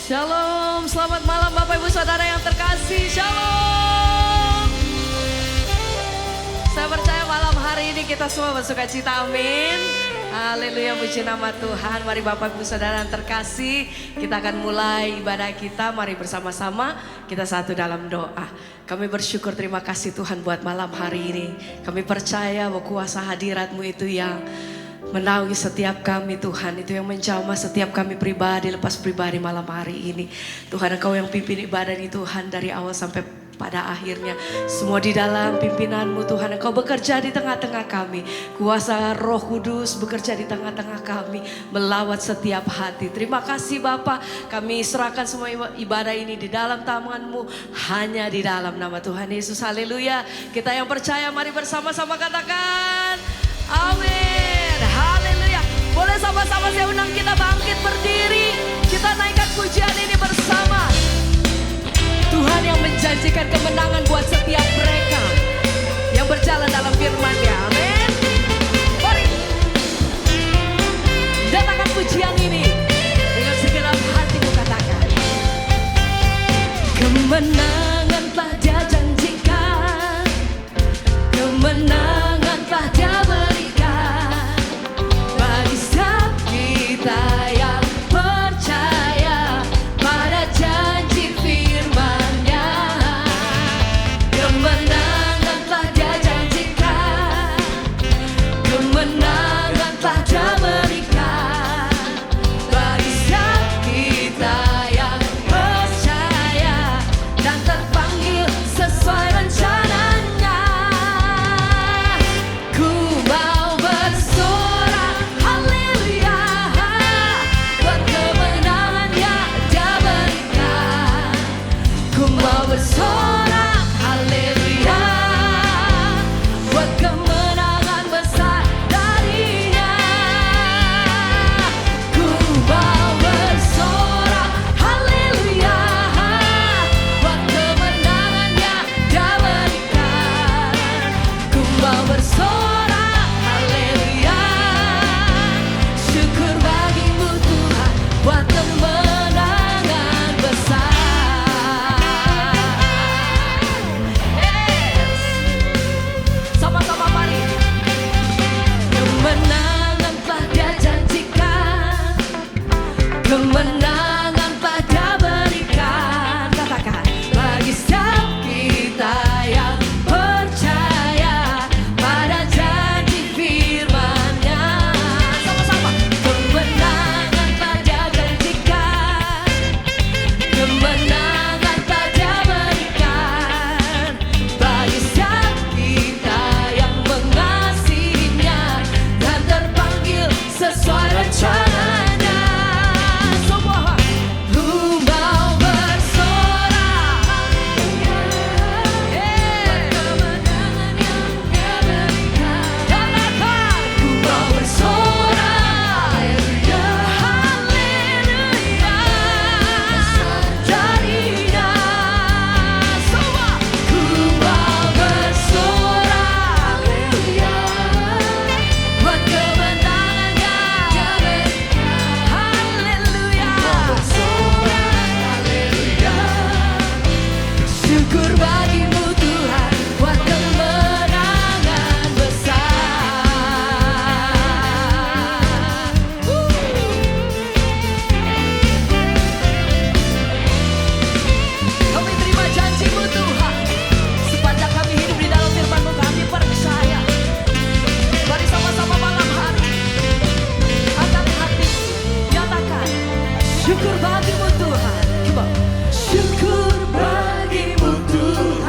Shalom, selamat malam Bapak Ibu Saudara yang terkasih. Shalom. Saya percaya malam hari ini kita semua bersuka cita, amin. Haleluya, puji nama Tuhan. Mari Bapak Ibu Saudara yang terkasih, kita akan mulai ibadah kita. Mari bersama-sama kita satu dalam doa. Kami bersyukur, terima kasih Tuhan buat malam hari ini. Kami percaya bahwa kuasa hadirat-Mu itu yang menaungi setiap kami Tuhan, itu yang menjamah setiap kami pribadi, lepas pribadi malam hari ini. Tuhan, Engkau yang pimpin ibadah ini Tuhan, dari awal sampai pada akhirnya. Semua di dalam pimpinan-Mu Tuhan, Engkau bekerja di tengah-tengah kami. Kuasa Roh Kudus bekerja di tengah-tengah kami, melawat setiap hati. Terima kasih Bapa, kami serahkan semua ibadah ini di dalam tangan-Mu, hanya di dalam nama Tuhan Yesus. Haleluya. Kita yang percaya mari bersama-sama katakan amin. Haleluya. Boleh sama-sama saya undang kita bangkit berdiri. Kita naikkan pujian ini bersama. Tuhan yang menjanjikan kemenangan buat setiap mereka yang berjalan dalam firman-Nya. Amin. Mari datangkan pujian ini dengan segenap hatimu, katakan kemenangan telah Dia janjikan, kemenangan telah Dia berikan bagi setiap kita yang percaya pada janji firman-Nya. Kemenangan telah Dia janjikan, kemenangan telah Dia berikan bagi setiap kita yang percaya dan terpanggil sesuai rencananya. Ku mau bersorak haleluya buat kemenangan yang Dia berikan. Ku mau bersorak haleluya buat kemenangan besar darinya. Ku mau bersorak haleluya buat kemenangan yang Dia berikan. Ku mau bersorak haleluya, syukur bagimu Tuhan buat kemenangan besar. Yes. Sama-sama mari. Kemenangan telah Dia janjikan, kemenangan telah Dia berikan. Katakan bagi setiap kita yang percaya pada janji firman-Nya. Sama-sama. Kemenangan telah Dia janjikan, kemenangan telah Dia berikan bagi setiap kita yang mengasihinya dan terpanggil sesuai rencananya. Semua ku mau bersorak kemenangan yang Dia berikan. Katakan ku mau bersorak haleluya darinya. Semua ku mau bersorak haleluya buat kemenangan yang Dia berikan. Haleluya. Haleluya. Syukur bagimu Tuhan buat kemenangan besar. Kami terima janji-Mu Tuhan, sepanjang kami hidup di dalam firman-Mu kami percaya. Mari sama-sama malam hari angkat hati, nyatakan syukur bagimu Tuhan. Coba syukur bagimu Tuhan.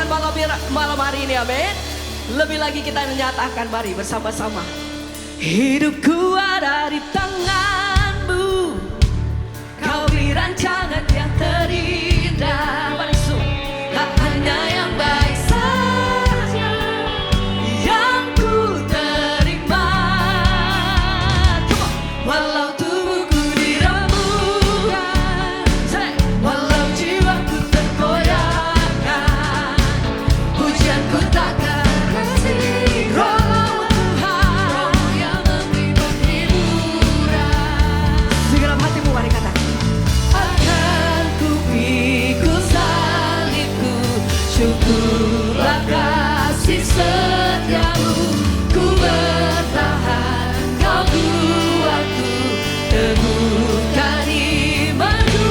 Tuhan malam hari ini, amin. Lebih lagi kita menyatakan, mari bersama-sama. Hidupku ada di tanganmu, kau beri rancangan yang terindah. Tak hanya yang baik saja yang ku terima. Walau tubuhku dirembukan, walau jiwaku tergoyahkan, pujianku takkan henti. Roh Tuhan yang memberi penghiburan. Segera hatimu mari katakan. Akan ku pikul salibku, syukurlah kasih setiamu. Ku bertahan, kau kuatku, teguhkan imanku.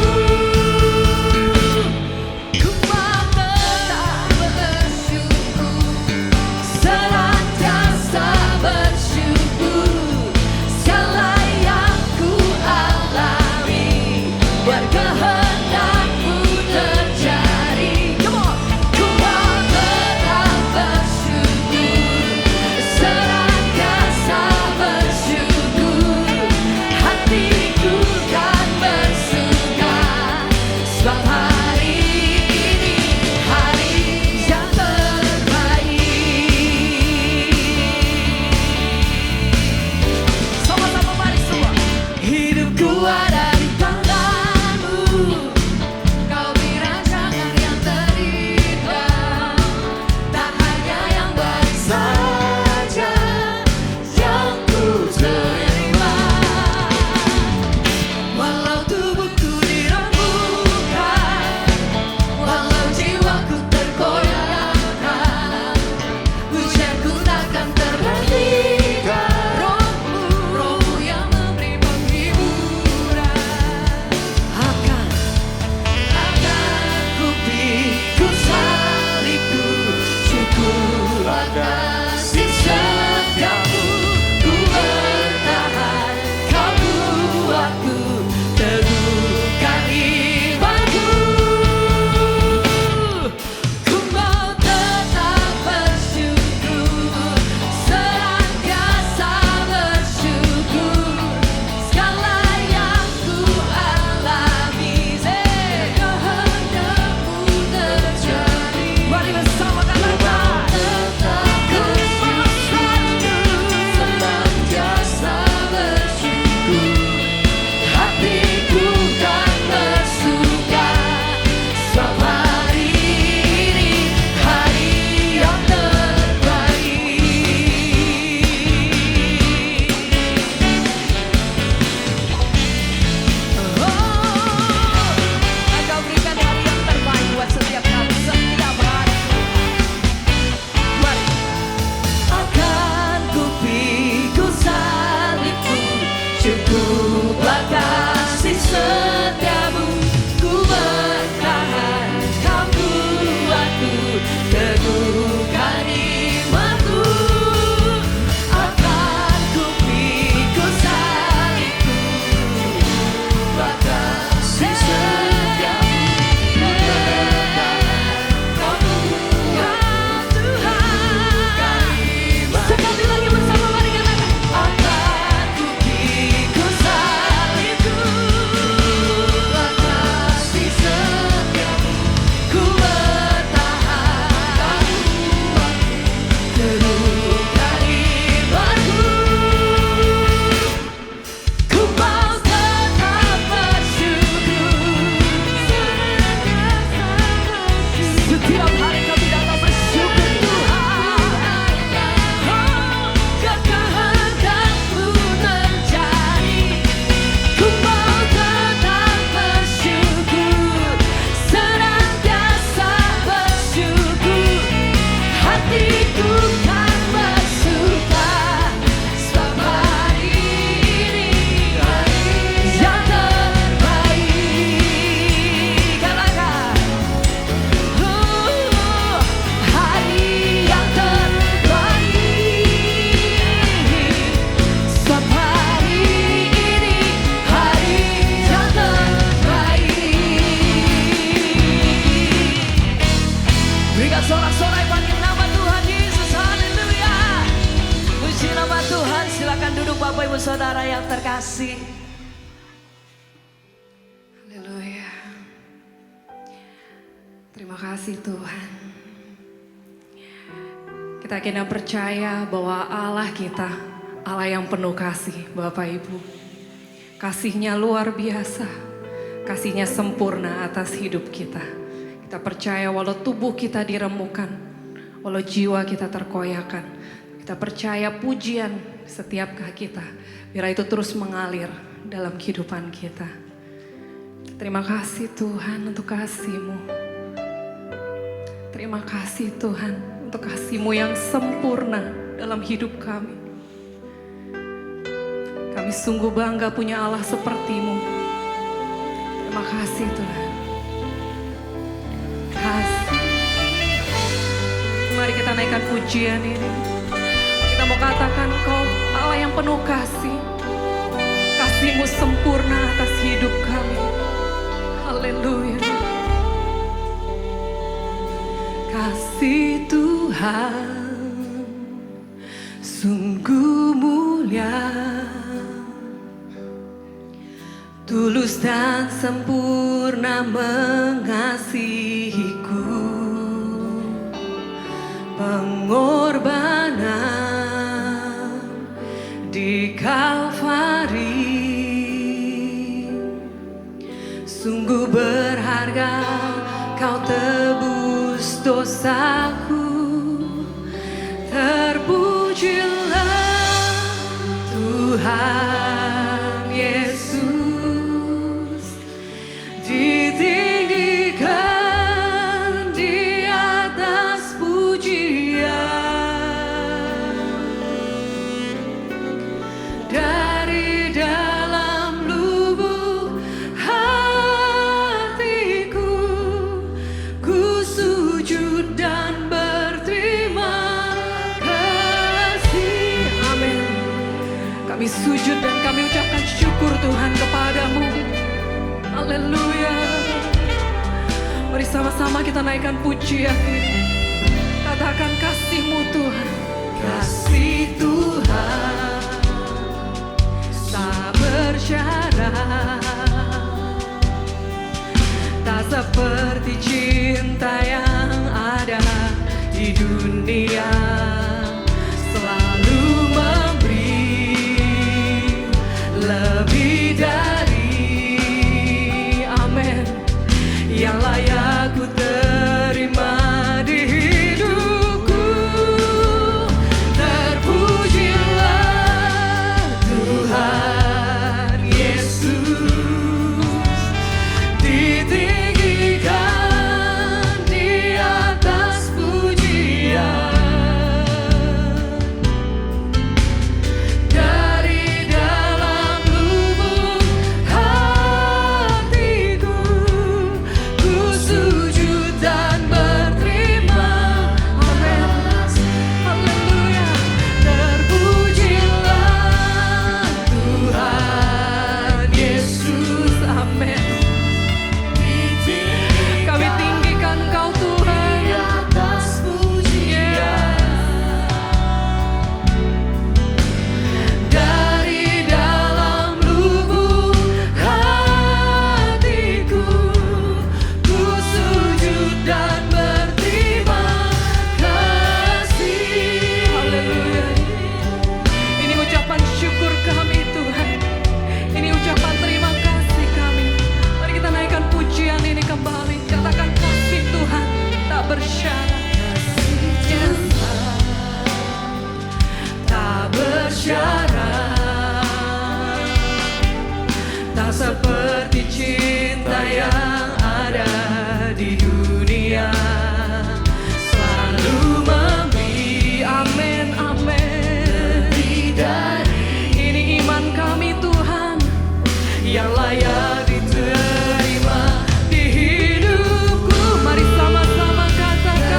Ku mau tetap bersyukur, senantiasa bersyukur. Segala yang ku alami, biar kehendakmu terjadi. Come on. Ku mau tinggal sorak-sorai panggil nama Tuhan Yesus. Haleluya. Puji nama Tuhan. Silakan duduk Bapak Ibu Saudara yang terkasih. Haleluya. Terima kasih Tuhan. Kita kena percaya bahwa Allah kita, Allah yang penuh kasih Bapak Ibu. Kasihnya luar biasa, kasihnya sempurna atas hidup kita. Kita percaya walau tubuh kita diremukkan, walau jiwa kita terkoyakkan, kita percaya pujian setiap kita, biar itu terus mengalir dalam kehidupan kita. Terima kasih Tuhan untuk kasih-Mu. Terima kasih Tuhan untuk kasih-Mu yang sempurna dalam hidup kami. Kami sungguh bangga punya Allah seperti-Mu. Terima kasih Tuhan. Kasih. Mari kita naikkan pujian ini. Kita mau katakan Kau Allah yang penuh kasih. Kasih-Mu sempurna atas hidup kami. Haleluya. Kasih Tuhan sungguh mulia, tulus dan sempurna mengasihiku. Pengorbanan di Kalvari sungguh berharga, Kau tebus dosaku. Terpujilah Tuhan Yesus, ditinggikan di atas pujian. Dari dalam lubuk hatiku, ku sujud dan berterima kasih. Amin. Kami sujud dan kami ucapkan syukur Tuhan kepadamu. Haleluya. Mari sama-sama kita naikkan pujian ini. Katakan kasih-Mu Tuhan. Kasih Tuhan tak bersyarat, tak seperti cinta yang ada di dunia. Selalu memberi lebih dari, amin, yang layak ku terima di hidupku. Terpujilah Tuhan Yesus, ditinggikan di atas pujian. Dari dalam lubuk hatiku, ku sujud dan berterima. Amin. Haleluya. Terpujilah Tuhan Yesus. Amin. Kami tinggikan Engkau Tuhan di atas pujian. Dari dalam lubuk hatiku, ku sujud dan berterima kasih. Haleluya. Ini ucapan syukur kami Tuhan. Ini ucapan terima kasih kami. Mari kita naikkan pujian ini kembali. Katakan kasih Tuhan tak bersyarat. Kasih tak bersyarat, tak seperti cinta yang ada di dunia. Selalu memberi, amin, amin. Ini iman kami Tuhan, yang layak diterima di hidupku. Mari sama-sama katakan.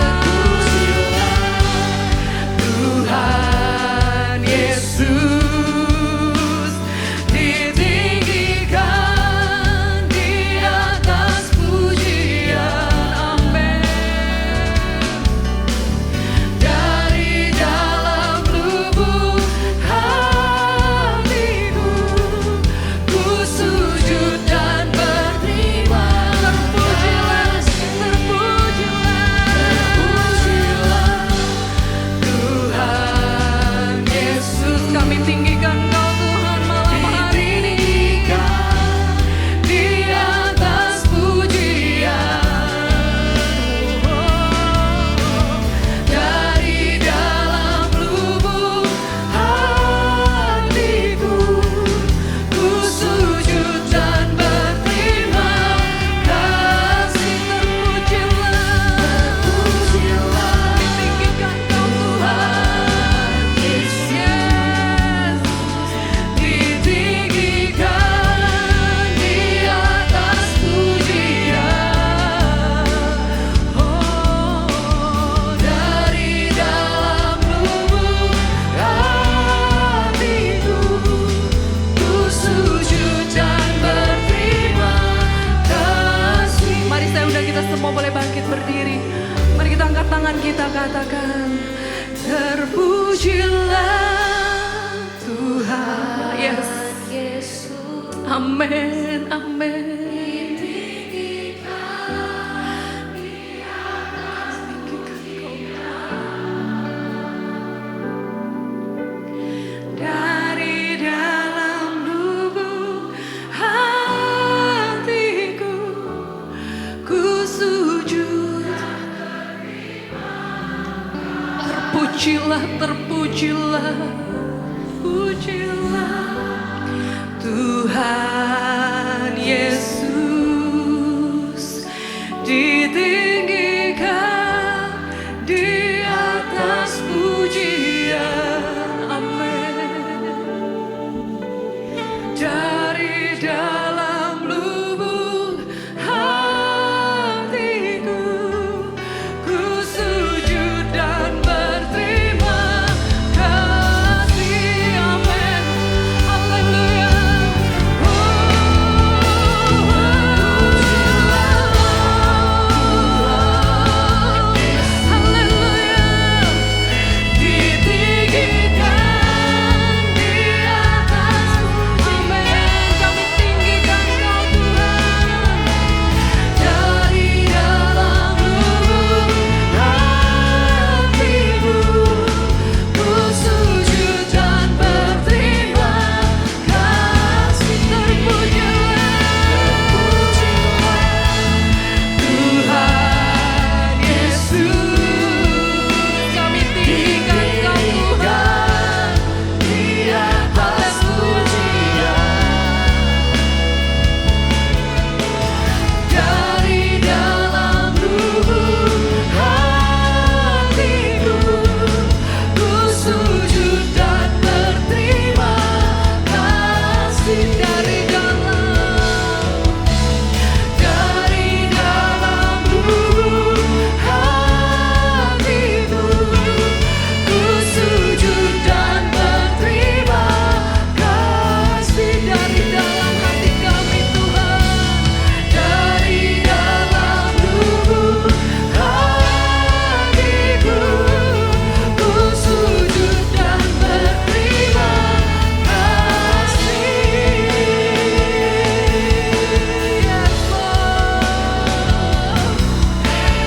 Firman kita katakan, terpujilah Tuhan. Yes. Amin, amin. Terpujilah, terpujilah, pujilah Tuhan Yesus, ditinggikan di atas pujian. Amin. Dari dalam lubuk hatiku, ku sujud dan berterima kasih. Amin. Haleluya. Haleluya. Ditinggikan di atas. Amin. Kami tinggikan Kau Tuhan. Dari dalam lubuk hatiku, ku sujud dan berterima kasih. Tuhan Yesus, kami tinggikan Kau Tuhan di atas pujian. Dari dalam lubuk hatiku, ku sujud dan berterima kasih. Dari dalam lubuk hatiku, ku sujud dan berterima kasih. Dari dalam hati kami Tuhan, dari dalam lubuk hatiku, ku sujud dan berterima kasih. Yes, Lord.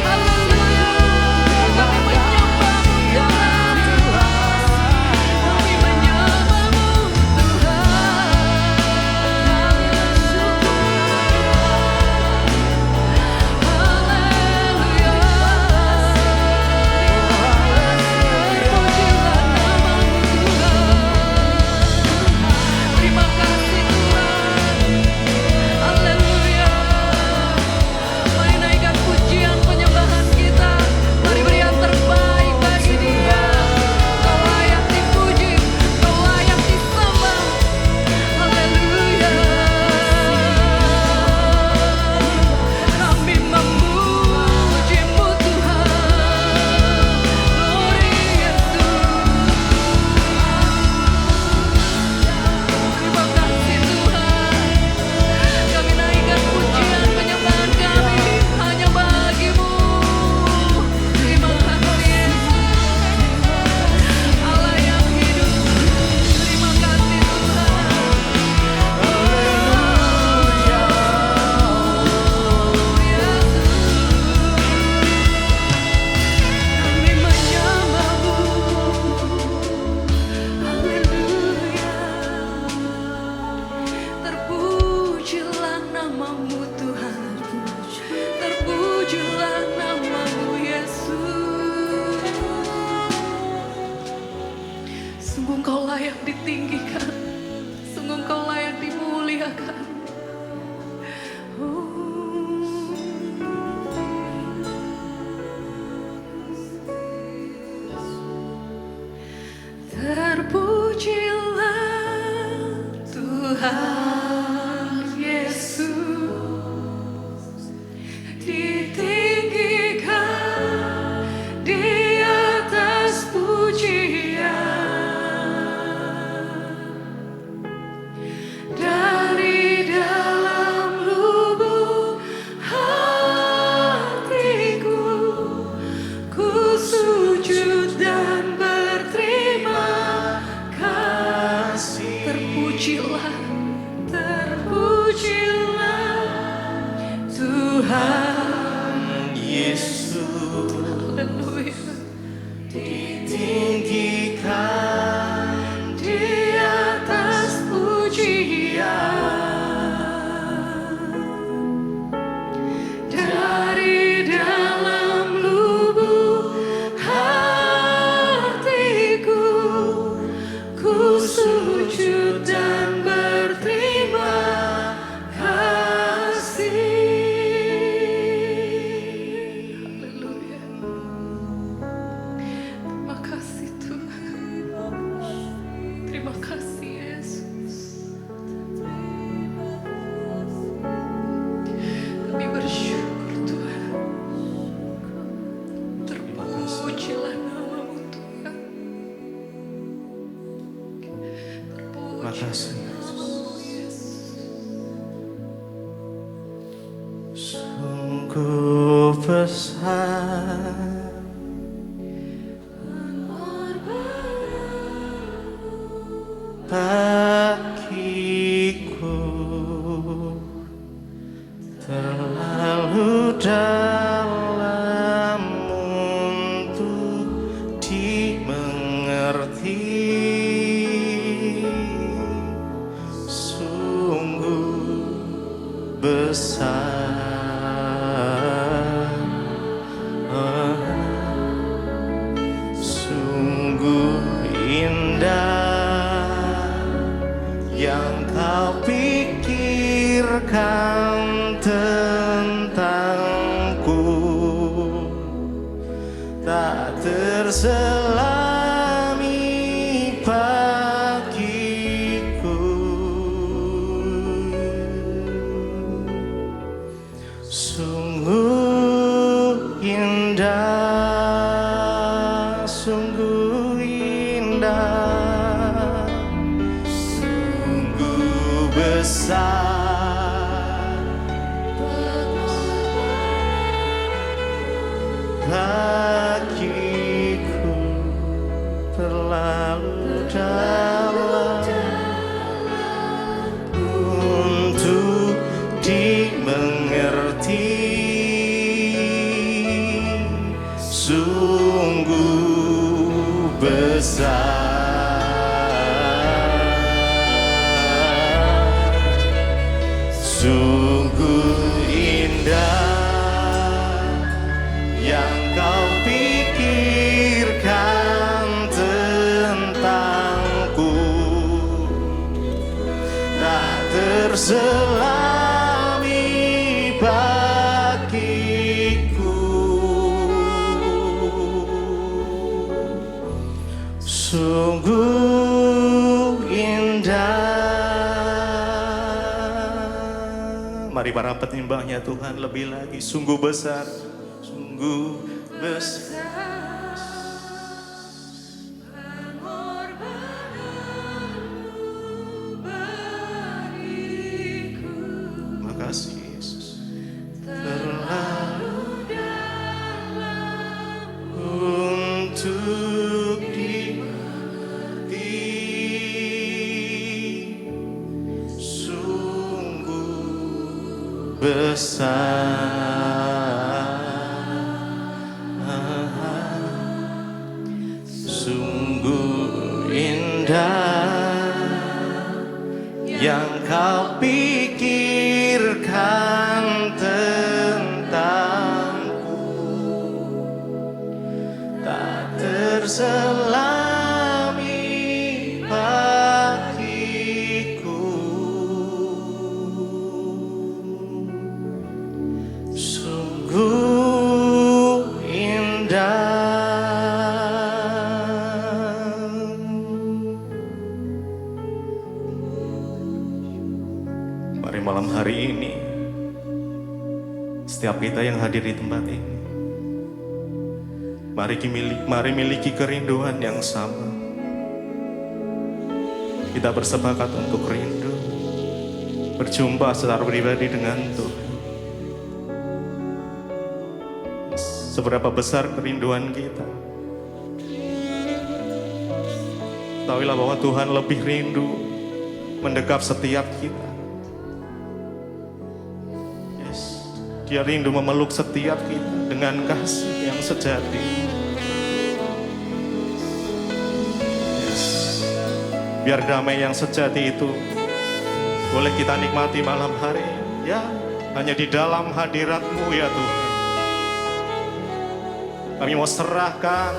Haleluya. Kami menyembah-Mu Tuhan. Kami menyembah-Mu Terima kasih Tuhan. Haleluya. Mari naikkan pujian penyembahan kita. Mari beri yang terbaik bagi Dia. Kau layak dipuji, Kau layak disembah. Haleluya. Kami memuji-Mu Tuhan. Glory Yesus. Terima kasih Tuhan. Kami naikkan pujian penyembahan kami hanya bagi-Mu. Terima kasih Yesus, Allah yang hidup. Terima kasih Tuhan. Kami menyembah-Mu. Haleluya. Terpujilah nama-Mu Tuhan. Terpujilah nama-Mu Yesus. Sungguh Engkau layak ditinggikan. Sungguh Engkau layak dimuliakan. Terpujilah Tuhan Yesus, ditinggikan di atas pujian. Dari dalam lubuk hatiku, ku kasih Yesus. Sungguh besar bagiku, terlalu dalam untuk dimengerti. Sungguh besar, sungguh indah yang kau pikirkan tentangku, tak terselami bagiku. Sungguh indah, sungguh indah, sungguh besar bagiku, terlalu dalam untuk dimengerti. Sungguh besar, sungguh indah yang kau pikirkan tentangku, tak terselami bagiku. Sungguh indah. Mari para penyembahnya Tuhan lebih lagi. Sungguh besar, sungguh besar. Makasih Yesus. Terlalu untuk dimengerti. Sungguh besar, sungguh indah yang kau pikirkan tentangku, tak terselami bagiku. Sungguh indah. Mari malam hari ini, setiap kita yang hadir di tempat ini, mari miliki kerinduan yang sama. Kita bersepakat untuk rindu, berjumpa secara pribadi dengan Tuhan. Seberapa besar kerinduan kita, tahuilah bahwa Tuhan lebih rindu mendekap setiap kita. Yes. Dia rindu memeluk setiap kita dengan kasih yang sejati. Yes. Biar damai yang sejati itu boleh kita nikmati malam hari, ya, hanya di dalam hadirat-Mu ya Tuhan. Kami mau serahkan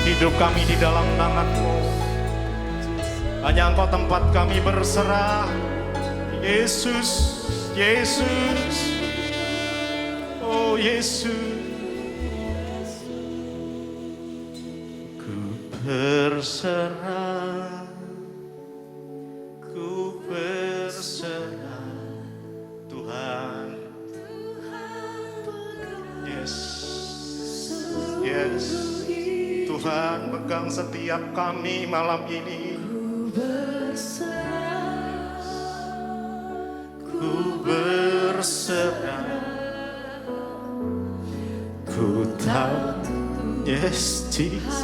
hidup kami di dalam tangan-Mu. Hanya Engkau tempat kami berserah. Yesus, Yesus, oh Yesus. Ku berserah, ku berserah Tuhan. Yes, yes, Tuhan pegang setiap kami malam ini. Ku berserah, ku tahu, yes Jesus.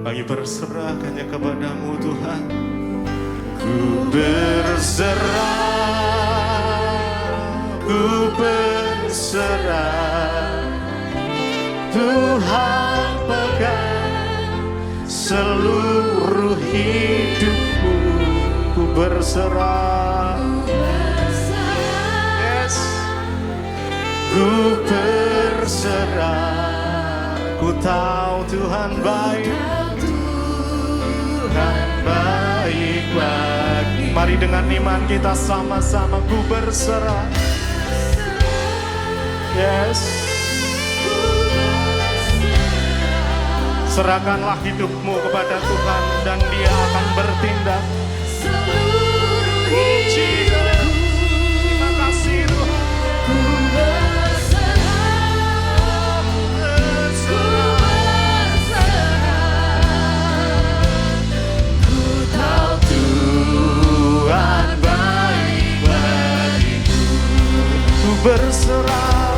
Kami berserah hanya kepadamu Tuhan. Ku berserah, ku berserah. Tuhan pegang seluruh hidupku. Ku berserah, yes. Ku berserah. Ku tahu Tuhan baik, Tuhan baik bagi. Mari dengan iman kita sama-sama ku berserah. Yes. Serahkanlah hidupmu kepada Tuhan dan Dia akan bertindak. Seluruh hidupku, terima kasih Tuhan. ku berserah, ku tahu Tuhan baik bagiku. Ku berserah,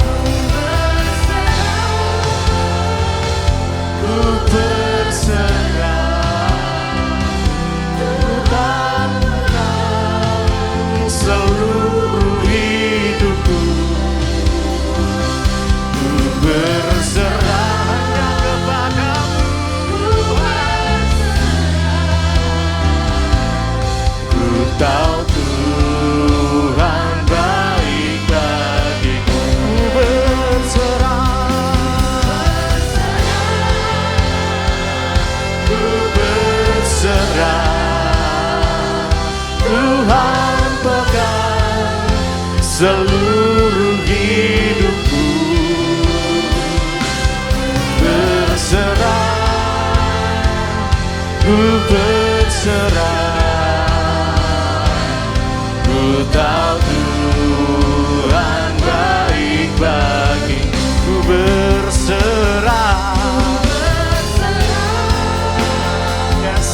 ku berserah. Tuhan pegang seluruh hidupku. Ku berserah hanya kepadamu Tuhan. Ku tahu Tuhan baik bagiku. Ku berserah, ku berserah. Tuhan pegang seluruh hidupku. Berserah, ku berserah. Ku tahu Tuhan baik bagiku. Ku berserah, yes.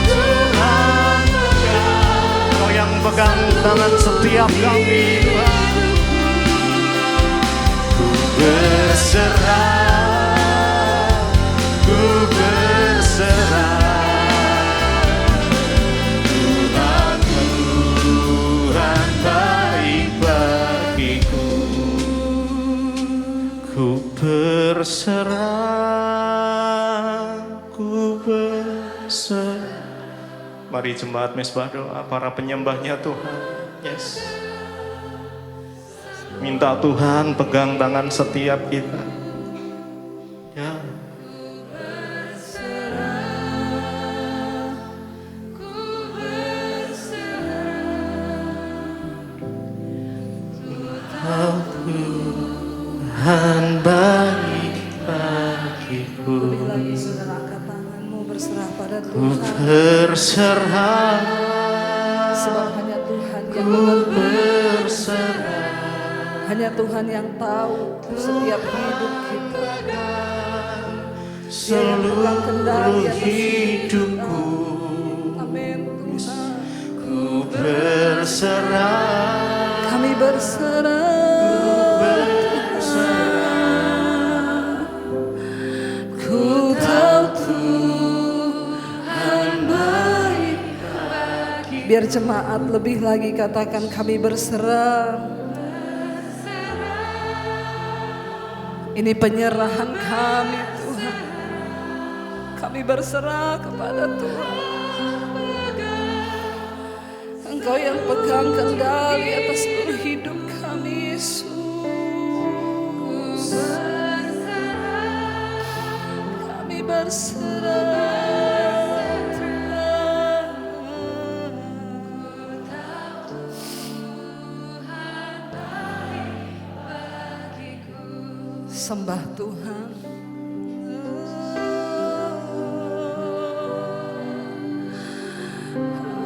Tuhan pegang, Kau yang pegang tangan setiap kami Tuhan. Ku berserah, ku berserah. Tuhan baik bagiku. Ku berserah, ku berserah. Mari jemaat Mesbah doa, para penyembahnya Tuhan. Yes. Minta Tuhan pegang tangan setiap kita. Ya. Tuhan baik bagiku. Lebih lagi saudara angkat tanganmu berserah pada Ku Tuhan. berserah, Sebab hanya Tuhan yang ku mengerti, berserah. hanya Tuhan yang tahu setiap hidup kita. Seluruh hidupku. Amin Tuhan. Ku berserah, Kami berserah. Ku tahu Tuhan baik. Biar jemaat lebih lagi katakan kami berserah. Ini penyerahan kami Tuhan. Kami berserah kepada Tuhan. Engkau yang pegang kendali atas seluruh hidup kami Yesus. Kami berserah Tuhan. Sembah Tuhan.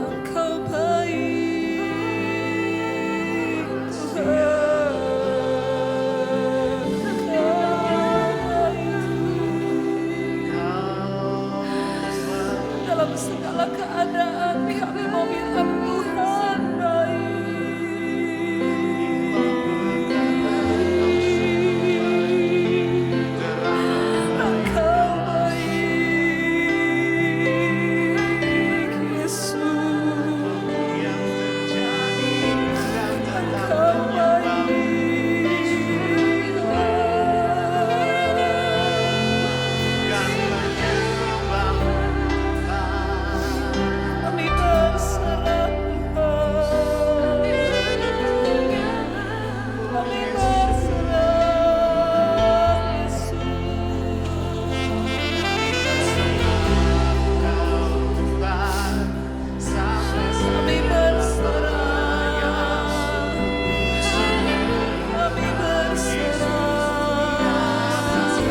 Engkau baik. keadaan kami mau bilang Tuhan baik. Engkau baik, Yesus. Engkau baik. Kami berserah, kami berserah, Yesus. Kami berserah, kami berserah, kami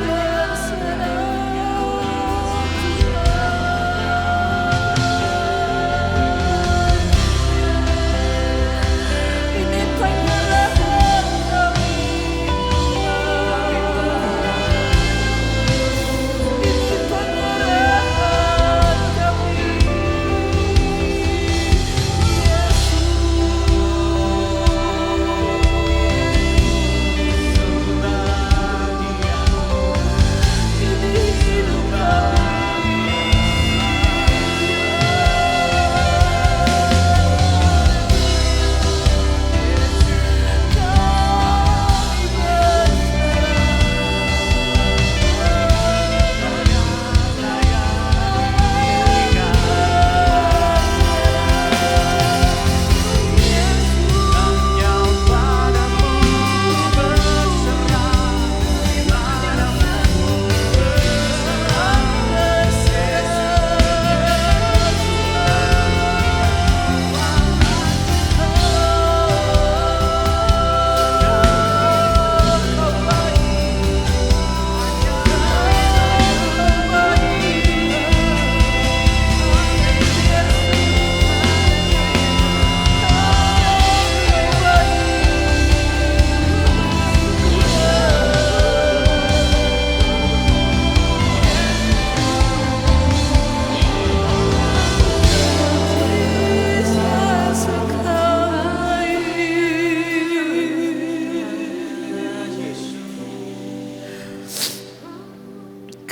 berserah. Ini penyerahan kami, ini penyerahan kami, ini hidup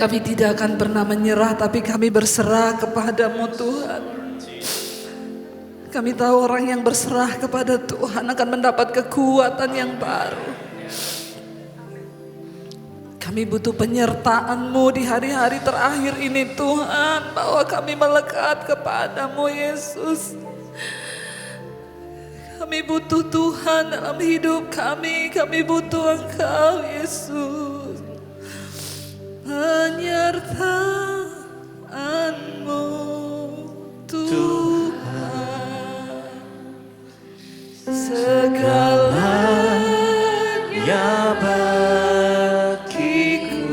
Kami tidak akan pernah menyerah, tapi kami berserah kepadamu Tuhan. Kami tahu orang yang berserah kepada Tuhan akan mendapat kekuatan yang baru. Kami butuh penyertaan-Mu di hari-hari terakhir ini Tuhan, bahwa kami melekat kepadamu Yesus. Kami butuh Tuhan dalam hidup kami butuh Engkau Yesus. Penyertaan-Mu Tuhan, segalanya bagiku,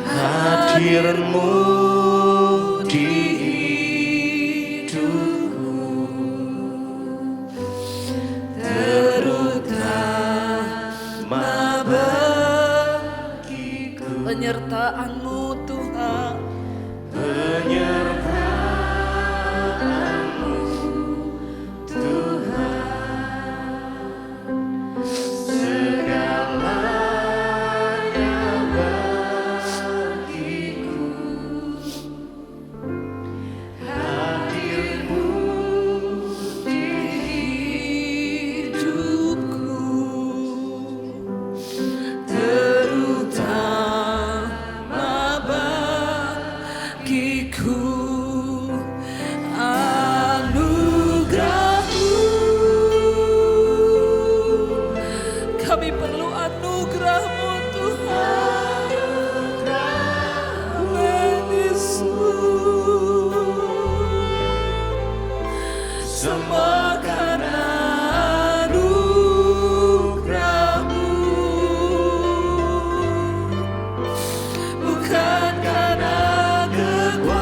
hadir-Mu di hidupku, terutama penyertaan-Mu Tuhan, penyertaan-Mu Tuhan, segalanya bagiku, hadir-Mu di hidupku, terutama bagiku, anugerah-Mu. Kami perlu anugerah-Mu Tuhan, Amin Yesus. Semua karena anugerah-Mu, bukan karena kekuatanku.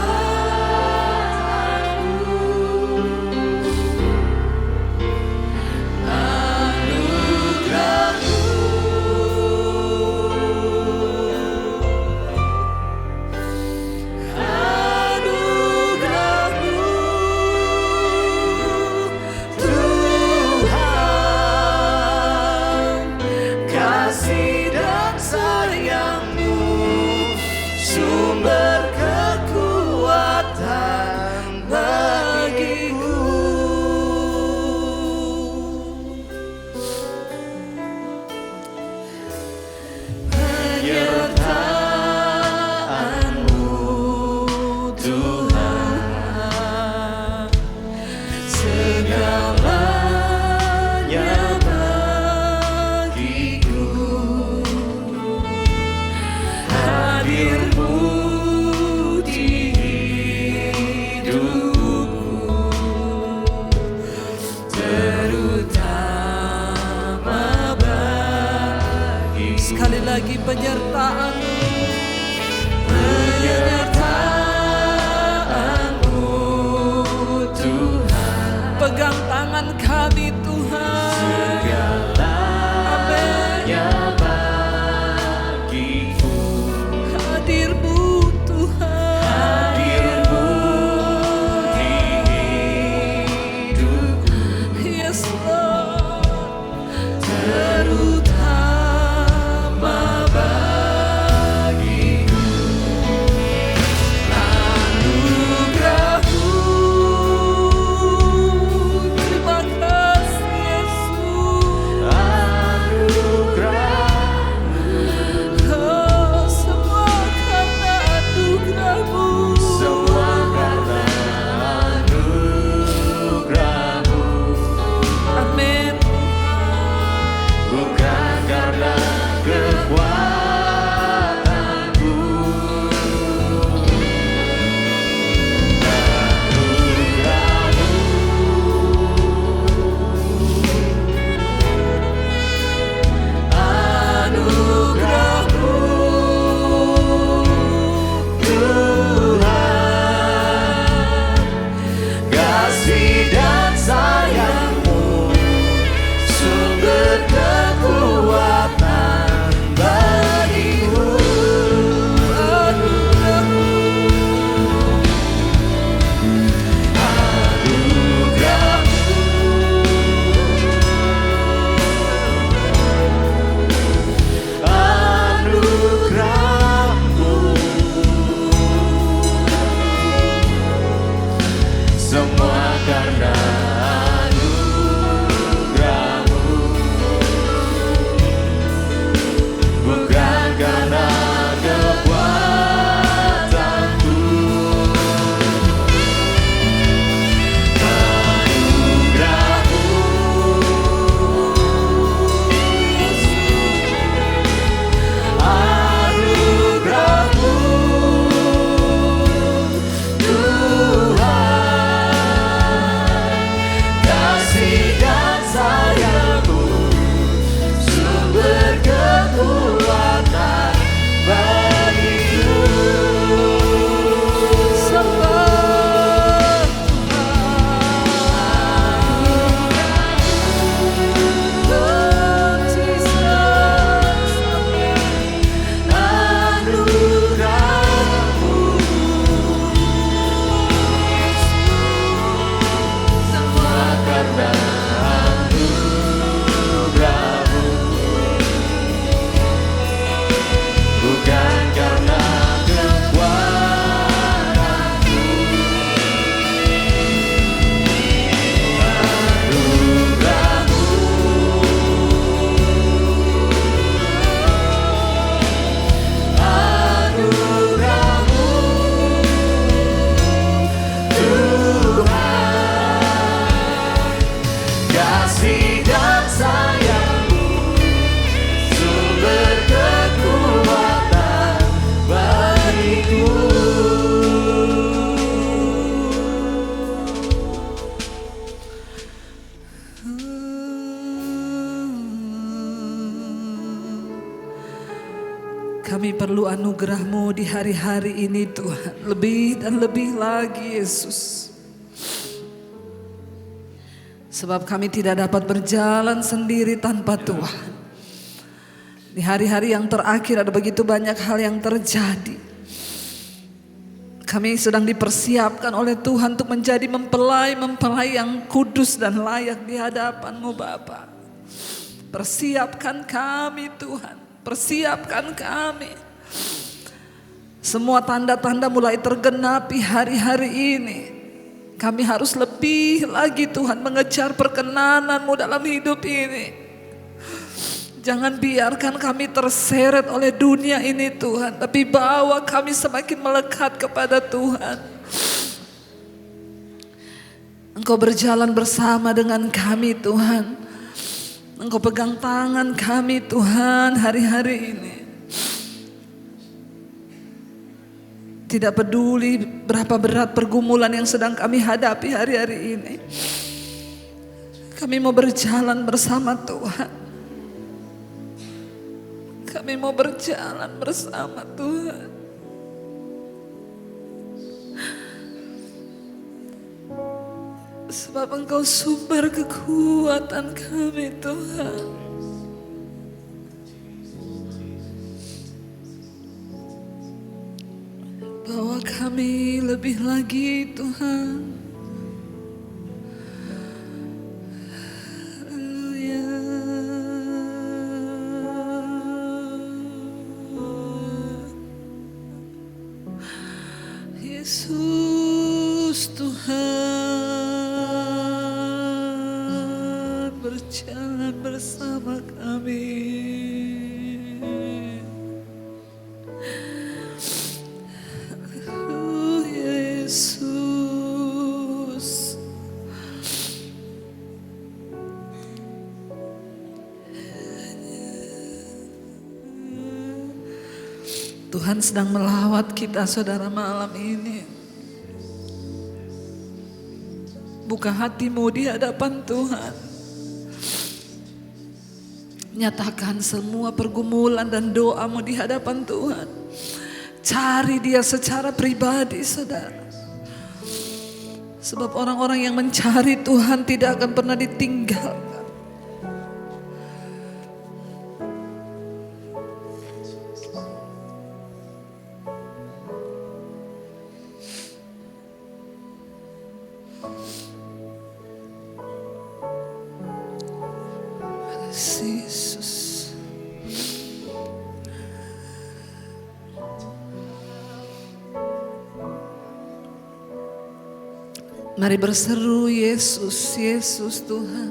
pegang tangan kami Tuhan. Amin. Hadir-Mu Tuhan. Yes Lord. Terutama bagiku anugerah-Mu. Terima kasih Yesus. Oh, semua karena anugerah-Mu. Amin Tuhan. Bukan karena kekuatanku, anugerah-Mu Tuhan, kasih dan sayang-Mu, sumber kekuatan bagiku. Anugerah-Mu, semua karena anugerah-Mu, bukan karena kekuatanku. Anugerah-Mu Tuhan, kasih dan sayang-Mu, sumber kekuatan bagiku. Sembah Tuhan. Jesus. Anugerah-Mu, semua karena anugerah-Mu, bukan karena kekuatanku. Anugerah-Mu, anugerah-Mu Tuhan, kasih dan sayang-Mu, sumber kekuatan bagiku. Kami perlu anugerah-Mu di hari-hari ini Tuhan. Lebih dan lebih lagi Yesus. Sebab kami tidak dapat berjalan sendiri tanpa Tuhan. Di hari-hari yang terakhir ada begitu banyak hal yang terjadi. Kami sedang dipersiapkan oleh Tuhan untuk menjadi mempelai yang kudus dan layak di hadapan-Mu Bapa. Persiapkan kami Tuhan. Persiapkan kami. Semua tanda-tanda mulai tergenapi hari-hari ini. Kami harus lebih lagi Tuhan mengejar perkenan-Mu dalam hidup ini. Jangan biarkan kami terseret oleh dunia ini Tuhan. Tapi bawa kami semakin melekat kepada Tuhan. Engkau berjalan bersama dengan kami Tuhan. Engkau pegang tangan kami Tuhan hari-hari ini. Tidak peduli berapa berat pergumulan yang sedang kami hadapi hari-hari ini. Kami mau berjalan bersama Tuhan. Kami mau berjalan bersama Tuhan. Sebab Engkau sumber kekuatan kami Tuhan. Bawa kami lebih lagi Tuhan. Yesus Tuhan, berjalan bersama kami. Yesus, Tuhan sedang melawat kita saudara malam ini. Buka hatimu di hadapan Tuhan. Nyatakan semua pergumulan dan doamu di hadapan Tuhan. Cari Dia secara pribadi saudara. Sebab orang-orang yang mencari Tuhan tidak akan pernah ditinggalkan. Yesus. Mari berseru Yesus, Yesus Tuhan.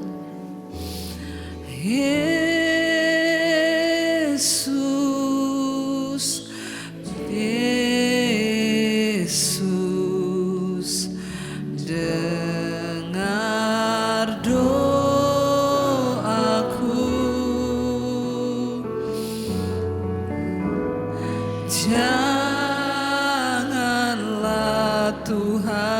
Yesus, Yesus, dengar doaku. Janganlah Tuhan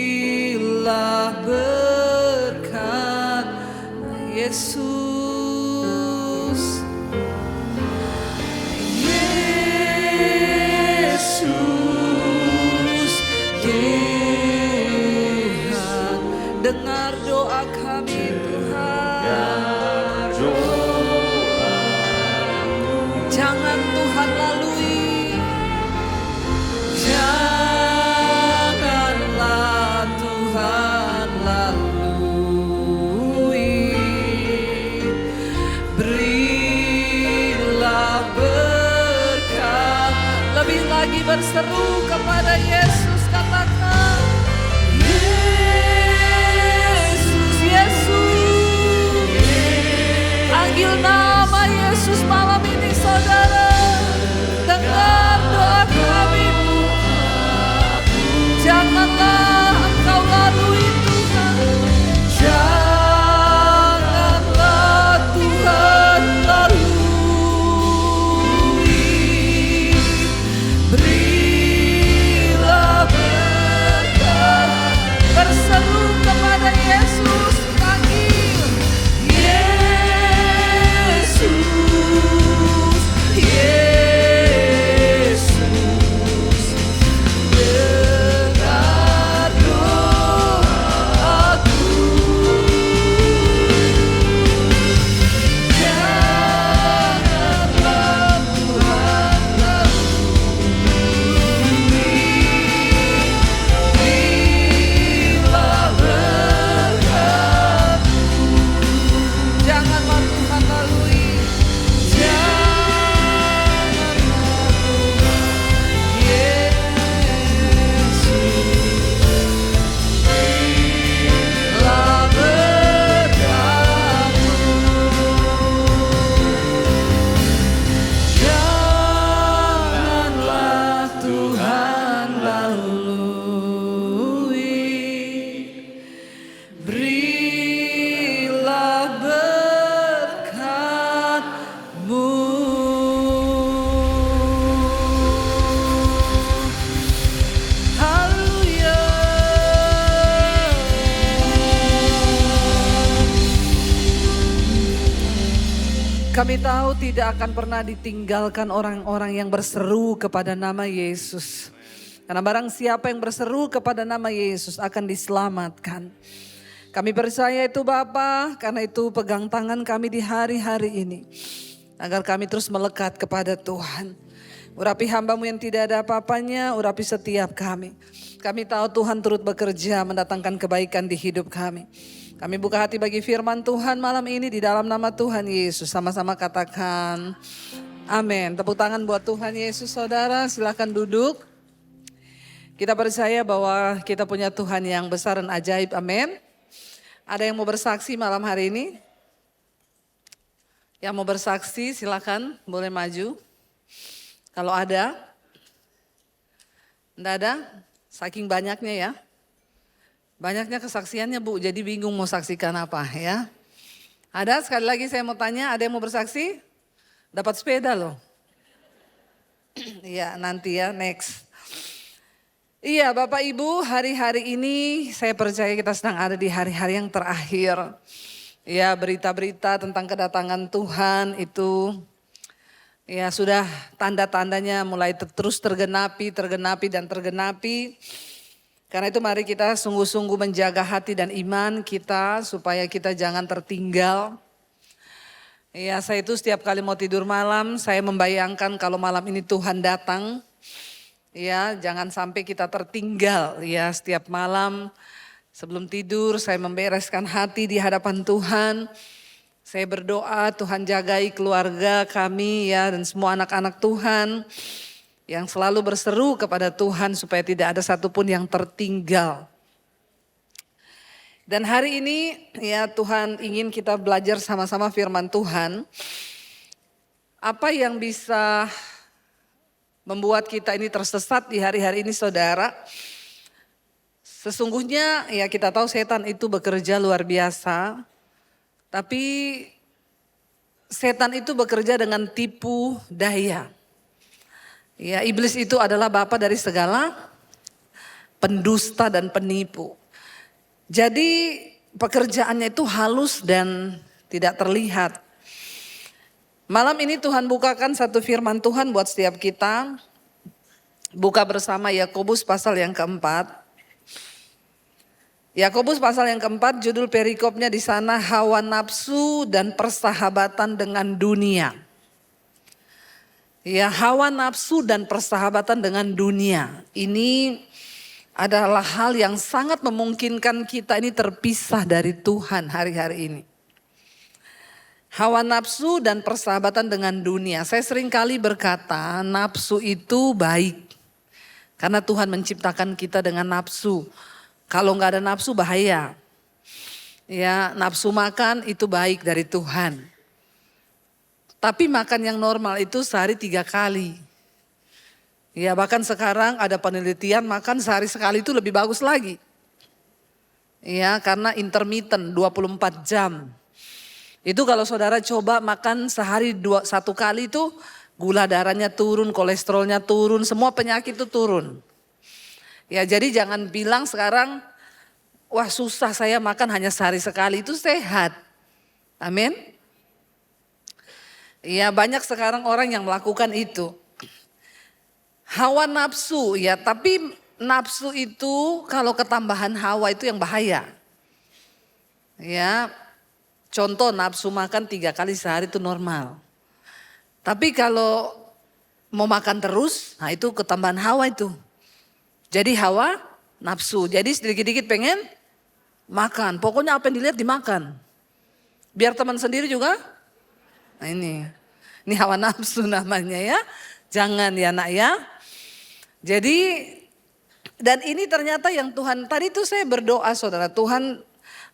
berilah berkat Yesus. Yesus Tuhan, dengar doa kami Tuhan. Jangan Tuhan lalui, janganlah Tuhan lalui. Berilah berkat. Lebih lagi berseru kepada Yesus, katakan Yesus, Yesus. Panggil nama Yesus malam ini saudara. Dengar doa kami Tuhan. Janganlah Engkau lalui Tuhan. Janganlah Tuhan lalui. Berilah berkat. Berseru kepada Yesus, panggil Yesus. Kami tahu tidak akan pernah ditinggalkan orang-orang yang berseru kepada nama Yesus. Karena barang siapa yang berseru kepada nama Yesus akan diselamatkan. Kami percaya itu Bapa, karena itu pegang tangan kami di hari-hari ini. Agar kami terus melekat kepada Tuhan. Urapi hamba-Mu yang tidak ada apa-apanya, urapi setiap kami. Kami tahu Tuhan turut bekerja mendatangkan kebaikan di hidup kami. Kami buka hati bagi firman Tuhan malam ini di dalam nama Tuhan Yesus. Sama-sama katakan amin. Tepuk tangan buat Tuhan Yesus saudara, silakan duduk. Kita percaya bahwa kita punya Tuhan yang besar dan ajaib, amin. Ada yang mau bersaksi malam hari ini? Yang mau bersaksi silakan, boleh maju. Kalau ada, enggak ada, saking banyaknya ya. Banyaknya kesaksiannya Bu, jadi bingung mau saksikan apa ya. Ada, sekali lagi saya mau tanya, ada yang mau bersaksi? Dapat sepeda loh. Iya nanti ya, next. Iya Bapak Ibu, hari-hari ini saya percaya kita sedang ada di hari-hari yang terakhir. Ya, berita-berita tentang kedatangan Tuhan itu ya sudah tanda-tandanya mulai terus tergenapi dan tergenapi. Karena itu mari kita sungguh-sungguh menjaga hati dan iman kita supaya kita jangan tertinggal. Ya, saya itu setiap kali mau tidur malam saya membayangkan kalau malam ini Tuhan datang. Ya, jangan sampai kita tertinggal ya, setiap malam sebelum tidur saya membereskan hati di hadapan Tuhan. Saya berdoa Tuhan jagai keluarga kami ya dan semua anak-anak Tuhan yang selalu berseru kepada Tuhan supaya tidak ada satupun yang tertinggal. Dan hari ini ya Tuhan ingin kita belajar sama-sama firman Tuhan. Apa yang bisa membuat kita ini tersesat di hari-hari ini saudara? Sesungguhnya ya kita tahu setan itu bekerja luar biasa. Tapi setan itu bekerja dengan tipu daya. Ya, iblis itu adalah bapa dari segala pendusta dan penipu. Jadi pekerjaannya itu halus dan tidak terlihat. Malam ini Tuhan bukakan satu firman Tuhan buat setiap kita. Buka bersama Yakobus pasal yang keempat. Yakobus pasal yang keempat, judul perikopnya di sana hawa nafsu dan persahabatan dengan dunia. Ya, hawa nafsu dan persahabatan dengan dunia. Ini adalah hal yang sangat memungkinkan kita ini terpisah dari Tuhan hari-hari ini. Hawa nafsu dan persahabatan dengan dunia. Saya sering kali berkata nafsu itu baik. Karena Tuhan menciptakan kita dengan nafsu. Kalau nggak ada nafsu bahaya. Ya, nafsu makan itu baik dari Tuhan. Tapi makan yang normal itu sehari 3 kali. Ya bahkan sekarang ada penelitian makan sehari sekali itu lebih bagus lagi. Ya karena intermittent 24 jam. Itu kalau saudara coba makan sehari 1 kali itu gula darahnya turun, kolesterolnya turun, semua penyakit itu turun. Ya jadi jangan bilang sekarang wah susah saya makan hanya sehari sekali, itu sehat. Amin. Ya banyak sekarang orang yang melakukan itu. Hawa nafsu ya, tapi nafsu itu kalau ketambahan hawa itu yang bahaya. Ya contoh nafsu makan 3 kali sehari itu normal. Tapi kalau mau makan terus, nah itu ketambahan hawa itu. Jadi hawa nafsu, jadi sedikit-sedikit pengen makan. Pokoknya apa yang dilihat dimakan. Biar teman sendiri juga. Nah ini hawa nafsu namanya ya. Jangan ya nak ya. Jadi dan ini ternyata yang Tuhan, tadi itu saya berdoa saudara, Tuhan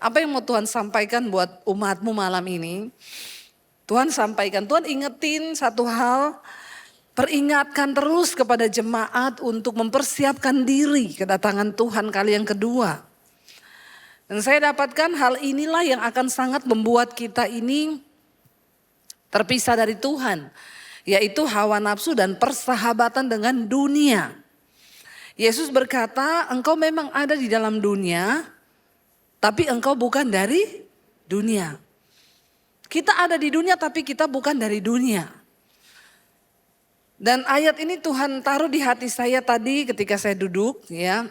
apa yang mau Tuhan sampaikan buat umatmu malam ini. Tuhan sampaikan, Tuhan ingetin satu hal, peringatkan terus kepada jemaat untuk mempersiapkan diri kedatangan Tuhan kali yang kedua. Dan saya dapatkan hal inilah yang akan sangat membuat kita ini terpisah dari Tuhan. Yaitu hawa nafsu dan persahabatan dengan dunia. Yesus berkata, engkau memang ada di dalam dunia, tapi engkau bukan dari dunia. Kita ada di dunia tapi kita bukan dari dunia. Dan ayat ini Tuhan taruh di hati saya tadi ketika saya duduk ya.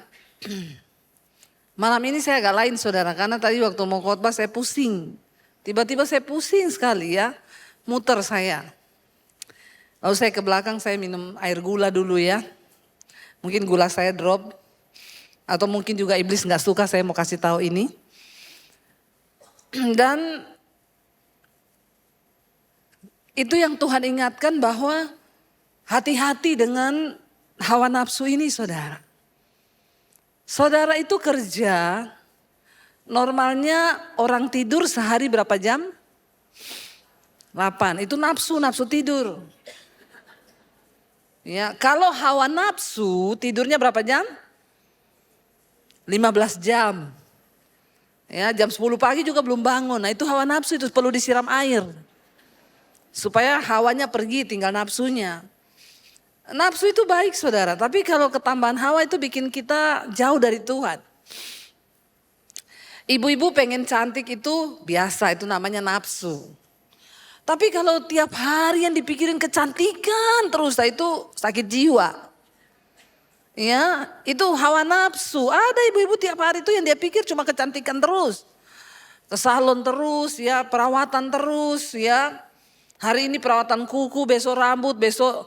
Malam ini saya agak lain saudara, karena tadi waktu mau khotbah saya pusing. Tiba-tiba saya pusing sekali ya, muter saya. Lalu saya ke belakang, saya minum air gula dulu ya. Mungkin gula saya drop. Atau mungkin juga iblis gak suka saya mau kasih tahu ini. Dan itu yang Tuhan ingatkan bahwa hati-hati dengan hawa nafsu ini saudara. Saudara itu kerja, normalnya orang tidur sehari berapa jam? 8, itu nafsu tidur. Ya, kalau hawa nafsu tidurnya berapa jam? 15 jam. Ya, jam 10 pagi juga belum bangun. Nah, itu hawa nafsu, itu perlu disiram air. Supaya hawanya pergi, tinggal nafsunya. Nafsu itu baik saudara, tapi kalau ketambahan hawa itu bikin kita jauh dari Tuhan. Ibu-ibu pengen cantik itu biasa, itu namanya nafsu. Tapi kalau tiap hari yang dipikirin kecantikan terus, nah itu sakit jiwa. Ya, itu hawa nafsu. Ada ibu-ibu tiap hari itu yang dia pikir cuma kecantikan terus. Ke salon terus ya, perawatan terus ya. Hari ini perawatan kuku, besok rambut, besok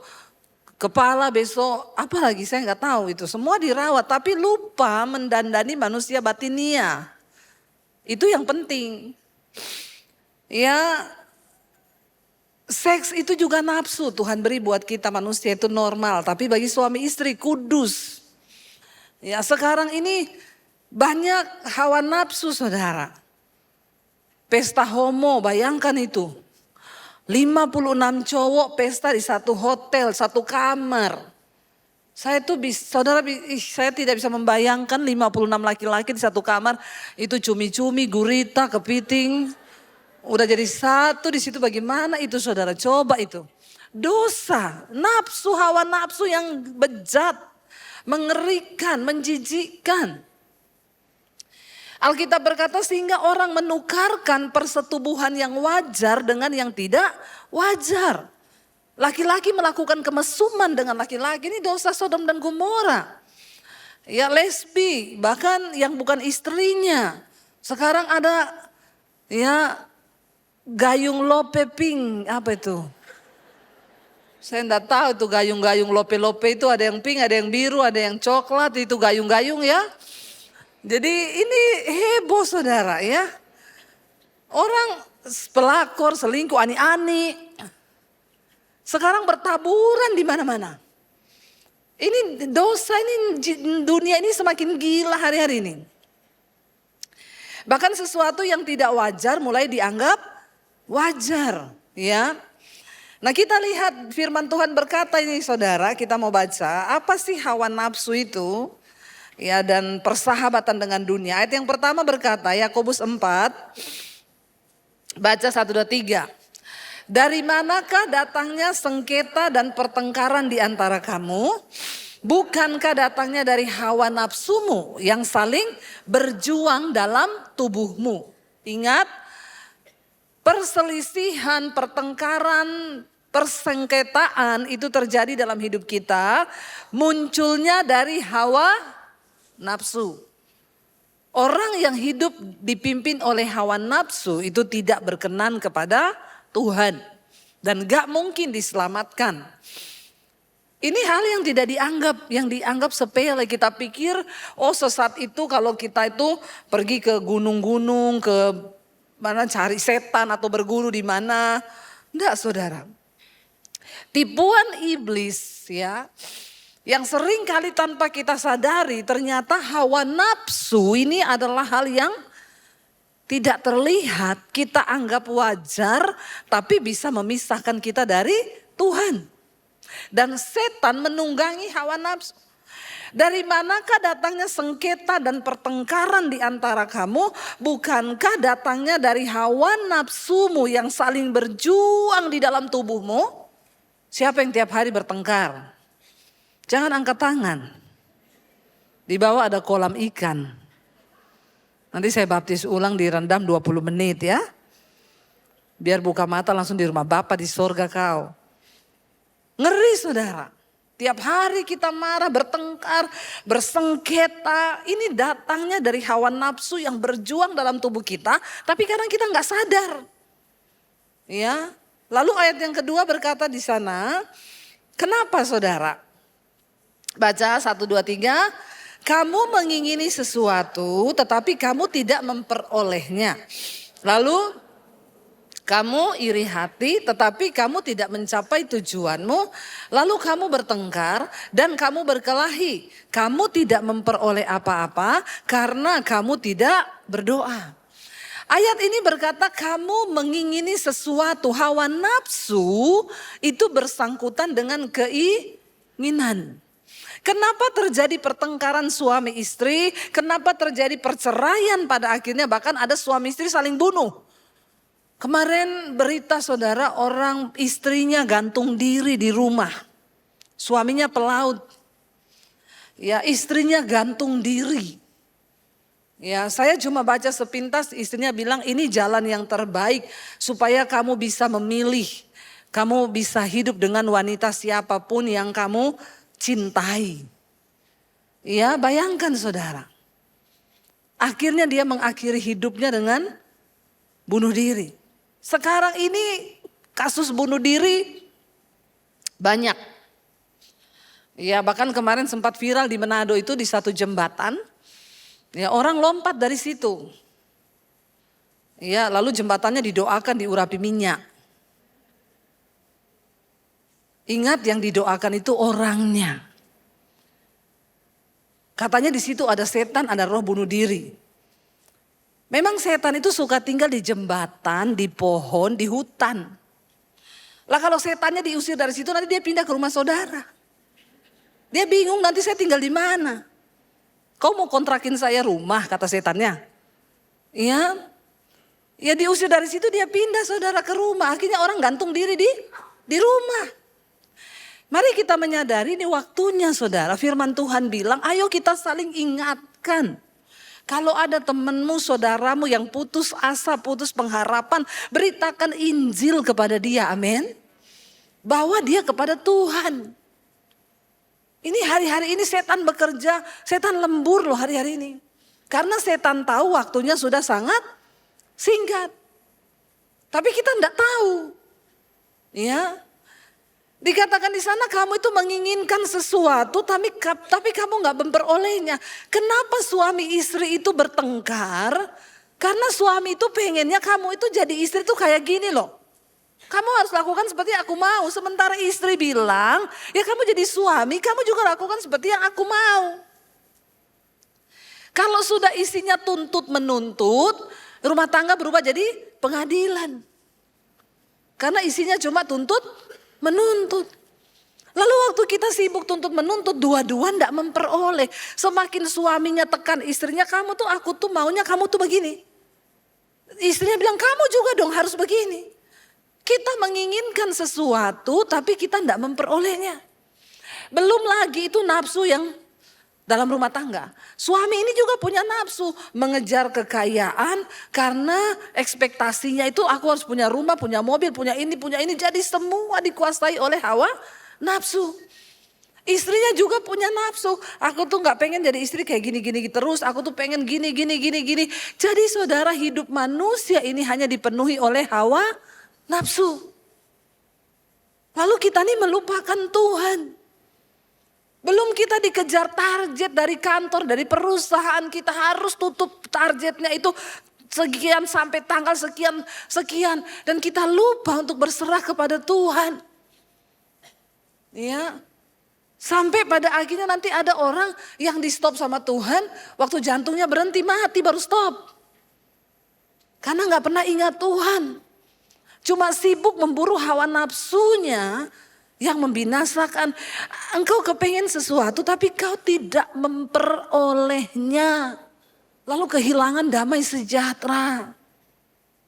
kepala, besok apa lagi saya nggak tahu itu. Semua dirawat tapi lupa mendandani manusia batinia. Itu yang penting. Ya, seks itu juga nafsu Tuhan beri buat kita manusia itu normal. Tapi bagi suami istri kudus. Ya, sekarang ini banyak hawa nafsu saudara. Pesta homo, bayangkan itu. 56 cowok pesta di satu hotel, satu kamar. Saya tuh saya tidak bisa membayangkan 56 laki-laki di satu kamar. Itu cumi-cumi, gurita, kepiting. Udah jadi satu di situ, bagaimana itu saudara? Coba itu. Dosa, nafsu, hawa nafsu yang bejat, mengerikan, menjijikkan. Alkitab berkata sehingga orang menukarkan persetubuhan yang wajar dengan yang tidak wajar. Laki-laki melakukan kemesuman dengan laki-laki, ini dosa Sodom dan Gomora. Ya, lesbi, bahkan yang bukan istrinya. Sekarang ada ya gayung lope pink, apa itu? Saya enggak tahu itu gayung-gayung lope-lope itu, ada yang pink, ada yang biru, ada yang coklat, itu gayung-gayung ya. Jadi ini heboh saudara ya. Orang pelakor, selingkuh, ani-ani. Sekarang bertaburan di mana-mana. Ini dosa, ini dunia ini semakin gila hari-hari ini. Bahkan sesuatu yang tidak wajar mulai dianggap wajar ya. Nah, kita lihat firman Tuhan berkata ini saudara, kita mau baca apa sih hawa nafsu itu? Ya, dan persahabatan dengan dunia. Ayat yang pertama berkata, Yakobus 4, baca 1, 2, 3. Dari manakah datangnya sengketa dan pertengkaran di antara kamu? Bukankah datangnya dari hawa nafsumu yang saling berjuang dalam tubuhmu? Ingat, perselisihan, pertengkaran, persengketaan itu terjadi dalam hidup kita. Munculnya dari hawa nafsu. Orang yang hidup dipimpin oleh hawa nafsu itu tidak berkenan kepada Tuhan. Dan gak mungkin diselamatkan. Ini hal yang tidak dianggap, yang dianggap sepele. Kita pikir, oh sesat itu kalau kita itu pergi ke gunung-gunung, ke mana cari setan atau berguru di mana. Enggak saudara. Tipuan iblis ya. Yang sering kali tanpa kita sadari ternyata hawa nafsu ini adalah hal yang tidak terlihat, kita anggap wajar tapi bisa memisahkan kita dari Tuhan. Dan setan menunggangi hawa nafsu. Dari manakah datangnya sengketa dan pertengkaran di antara kamu? Bukankah datangnya dari hawa nafsumu yang saling berjuang di dalam tubuhmu? Siapa yang tiap hari bertengkar? Jangan angkat tangan. Di bawah ada kolam ikan. Nanti saya baptis ulang direndam 20 menit ya. Biar buka mata langsung di rumah Bapa di sorga kau. Ngeri saudara. Tiap hari kita marah, bertengkar, bersengketa. Ini datangnya dari hawa nafsu yang berjuang dalam tubuh kita. Tapi kadang kita nggak sadar. Ya. Lalu ayat yang kedua berkata di sana. Kenapa saudara? Baca 1, 2, 3. Kamu mengingini sesuatu tetapi kamu tidak memperolehnya. Lalu kamu iri hati tetapi kamu tidak mencapai tujuanmu. Lalu kamu bertengkar dan kamu berkelahi. Kamu tidak memperoleh apa-apa karena kamu tidak berdoa. Ayat ini berkata kamu mengingini sesuatu. Hawa nafsu itu bersangkutan dengan keinginan. Kenapa terjadi pertengkaran suami istri? Kenapa terjadi perceraian pada akhirnya bahkan ada suami istri saling bunuh? Kemarin berita saudara orang istrinya gantung diri di rumah. Suaminya pelaut. Ya istrinya gantung diri. Ya saya cuma baca sepintas istrinya bilang ini jalan yang terbaik. Supaya kamu bisa memilih. Kamu bisa hidup dengan wanita siapapun yang kamu cintai. Ya bayangkan saudara. Akhirnya dia mengakhiri hidupnya dengan bunuh diri. Sekarang ini kasus bunuh diri banyak. Ya bahkan kemarin sempat viral di Manado itu di satu jembatan. Ya orang lompat dari situ. Ya lalu jembatannya didoakan diurapi minyak. Ingat yang didoakan itu orangnya. Katanya di situ ada setan, ada roh bunuh diri. Memang setan itu suka tinggal di jembatan, di pohon, di hutan. Lah kalau setannya diusir dari situ nanti dia pindah ke rumah saudara. Dia bingung nanti saya tinggal di mana. Kau mau kontrakin saya rumah kata setannya. Iya. Ya diusir dari situ dia pindah saudara ke rumah. Akhirnya orang gantung diri di rumah. Mari kita menyadari ini waktunya saudara. Firman Tuhan bilang ayo kita saling ingatkan. Kalau ada temanmu, saudaramu yang putus asa, putus pengharapan, beritakan Injil kepada dia, amin. Bawa dia kepada Tuhan. Ini hari-hari ini setan bekerja, setan lembur loh hari-hari ini. Karena setan tahu waktunya sudah sangat singkat. Tapi kita enggak tahu. Ya. Dikatakan di sana kamu itu menginginkan sesuatu tapi kamu nggak memperolehnya. Kenapa suami istri itu bertengkar? Karena suami itu pengennya kamu itu jadi istri itu kayak gini loh. Kamu harus lakukan seperti yang aku mau. Sementara istri bilang ya kamu jadi suami kamu juga lakukan seperti yang aku mau. Kalau sudah isinya tuntut menuntut rumah tangga berubah jadi pengadilan. Karena isinya cuma tuntut menuntut. Lalu waktu kita sibuk tuntut menuntut dua-dua ndak memperoleh. Semakin suaminya tekan istrinya kamu tuh aku tuh maunya kamu tuh begini. Istrinya bilang kamu juga dong harus begini. Kita menginginkan sesuatu tapi kita ndak memperolehnya. Belum lagi itu nafsu yang dalam rumah tangga. Suami ini juga punya nafsu mengejar kekayaan karena ekspektasinya itu aku harus punya rumah, punya mobil, punya ini. Jadi semua dikuasai oleh hawa nafsu. Istrinya juga punya nafsu. Aku tuh gak pengen jadi istri kayak gini-gini terus. Aku tuh pengen gini. Jadi saudara hidup manusia ini hanya dipenuhi oleh hawa nafsu. Lalu kita nih melupakan Tuhan. Belum kita dikejar target dari kantor, dari perusahaan, kita harus tutup targetnya itu sekian sampai tanggal sekian. Dan kita lupa untuk berserah kepada Tuhan. Ya, sampai pada akhirnya nanti ada orang yang di stop sama Tuhan, waktu jantungnya berhenti mati baru stop. Karena gak pernah ingat Tuhan. Cuma sibuk memburu hawa nafsunya, yang membinasakan. Engkau kepengen sesuatu tapi kau tidak memperolehnya. Lalu kehilangan damai sejahtera.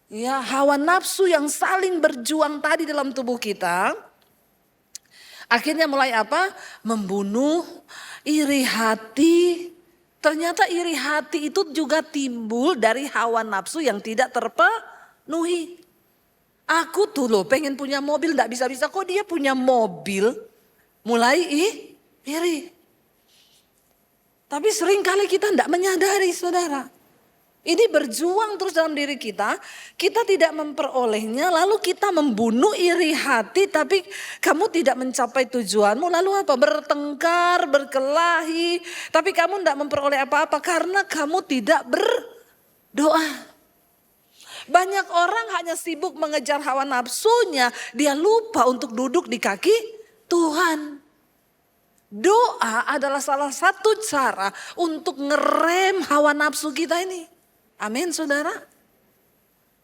Ya, hawa nafsu yang saling berjuang tadi dalam tubuh kita. Akhirnya mulai apa? Membunuh, iri hati. Ternyata iri hati itu juga timbul dari hawa nafsu yang tidak terpenuhi. Aku tuh loh pengen punya mobil, gak bisa-bisa kok dia punya mobil. Mulai iri. Tapi seringkali kita tidak menyadari saudara. Ini berjuang terus dalam diri kita tidak memperolehnya, lalu kita membunuh iri hati, tapi kamu tidak mencapai tujuanmu, lalu apa? Bertengkar, berkelahi, tapi kamu tidak memperoleh apa-apa karena kamu tidak berdoa. Banyak orang hanya sibuk mengejar hawa nafsunya, dia lupa untuk duduk di kaki Tuhan. Doa adalah salah satu cara untuk ngerem hawa nafsu kita ini. Amin saudara.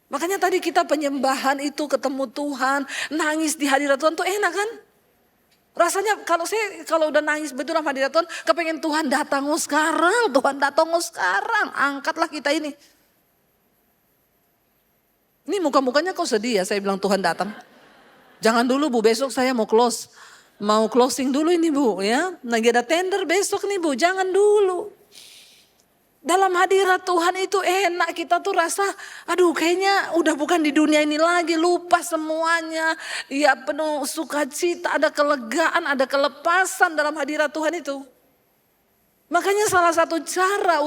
Makanya tadi kita penyembahan itu ketemu Tuhan, nangis di hadirat Tuhan tuh enak kan? Rasanya kalau udah nangis betul dalam hadirat Tuhan, kepengen Tuhan datang sekarang, Tuhan datang sekarang, angkatlah kita ini. Ini muka-mukanya kok sedih ya, saya bilang Tuhan datang. Jangan dulu Bu, besok saya mau closing dulu ini Bu ya. Lagi ada tender besok nih Bu, jangan dulu. Dalam hadirat Tuhan itu enak, kita tuh rasa aduh kayaknya udah bukan di dunia ini lagi, lupa semuanya. Ya penuh sukacita, ada kelegaan, ada kelepasan dalam hadirat Tuhan itu. Makanya salah satu cara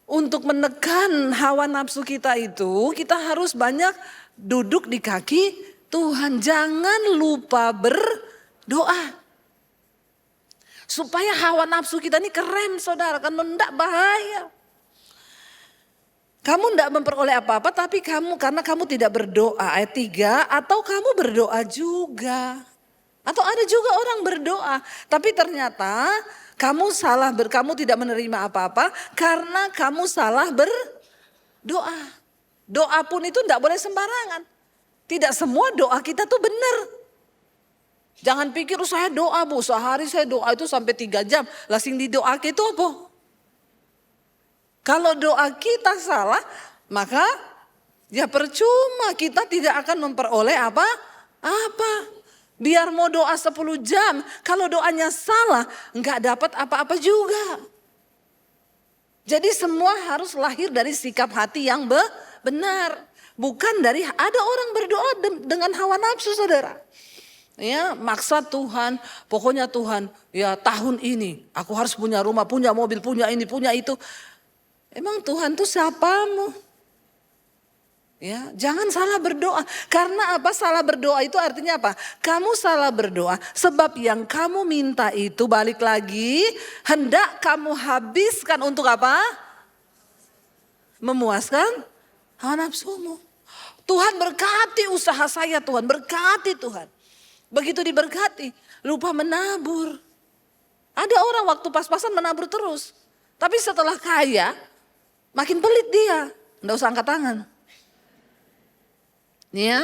untuk menekan hawa nafsu kita itu, kita harus banyak duduk di kaki Tuhan. Jangan lupa berdoa. Supaya hawa nafsu kita ini keren saudara, kan tidak bahaya. Kamu tidak memperoleh apa-apa tapi karena kamu tidak berdoa. Ayat 3, atau kamu berdoa juga. Atau ada juga orang berdoa tapi ternyata kamu tidak menerima apa-apa karena kamu salah berdoa. Doa pun itu tidak boleh sembarangan. Tidak semua doa kita tuh benar. Jangan pikir saya doa Bu, sehari saya doa itu sampai 3 jam. Lasing di doa itu apa? Kalau doa kita salah, maka ya percuma, kita tidak akan memperoleh apa-apa. Biar mau doa 10 jam, kalau doanya salah, enggak dapat apa-apa juga. Jadi semua harus lahir dari sikap hati yang benar. Bukan dari, ada orang berdoa dengan hawa nafsu saudara. Ya, maksa Tuhan, pokoknya Tuhan, ya tahun ini aku harus punya rumah, punya mobil, punya ini, punya itu. Emang Tuhan tuh siapamu? Ya, jangan salah berdoa. Karena apa? Salah berdoa itu artinya apa? Kamu salah berdoa sebab yang kamu minta itu balik lagi hendak kamu habiskan untuk apa? Memuaskan hawa nafsumu. Tuhan berkati usaha saya, Tuhan berkati Tuhan. Begitu diberkati, lupa menabur. Ada orang waktu pas-pasan menabur terus. Tapi setelah kaya, makin pelit dia. Nggak usah angkat tangan. Ya,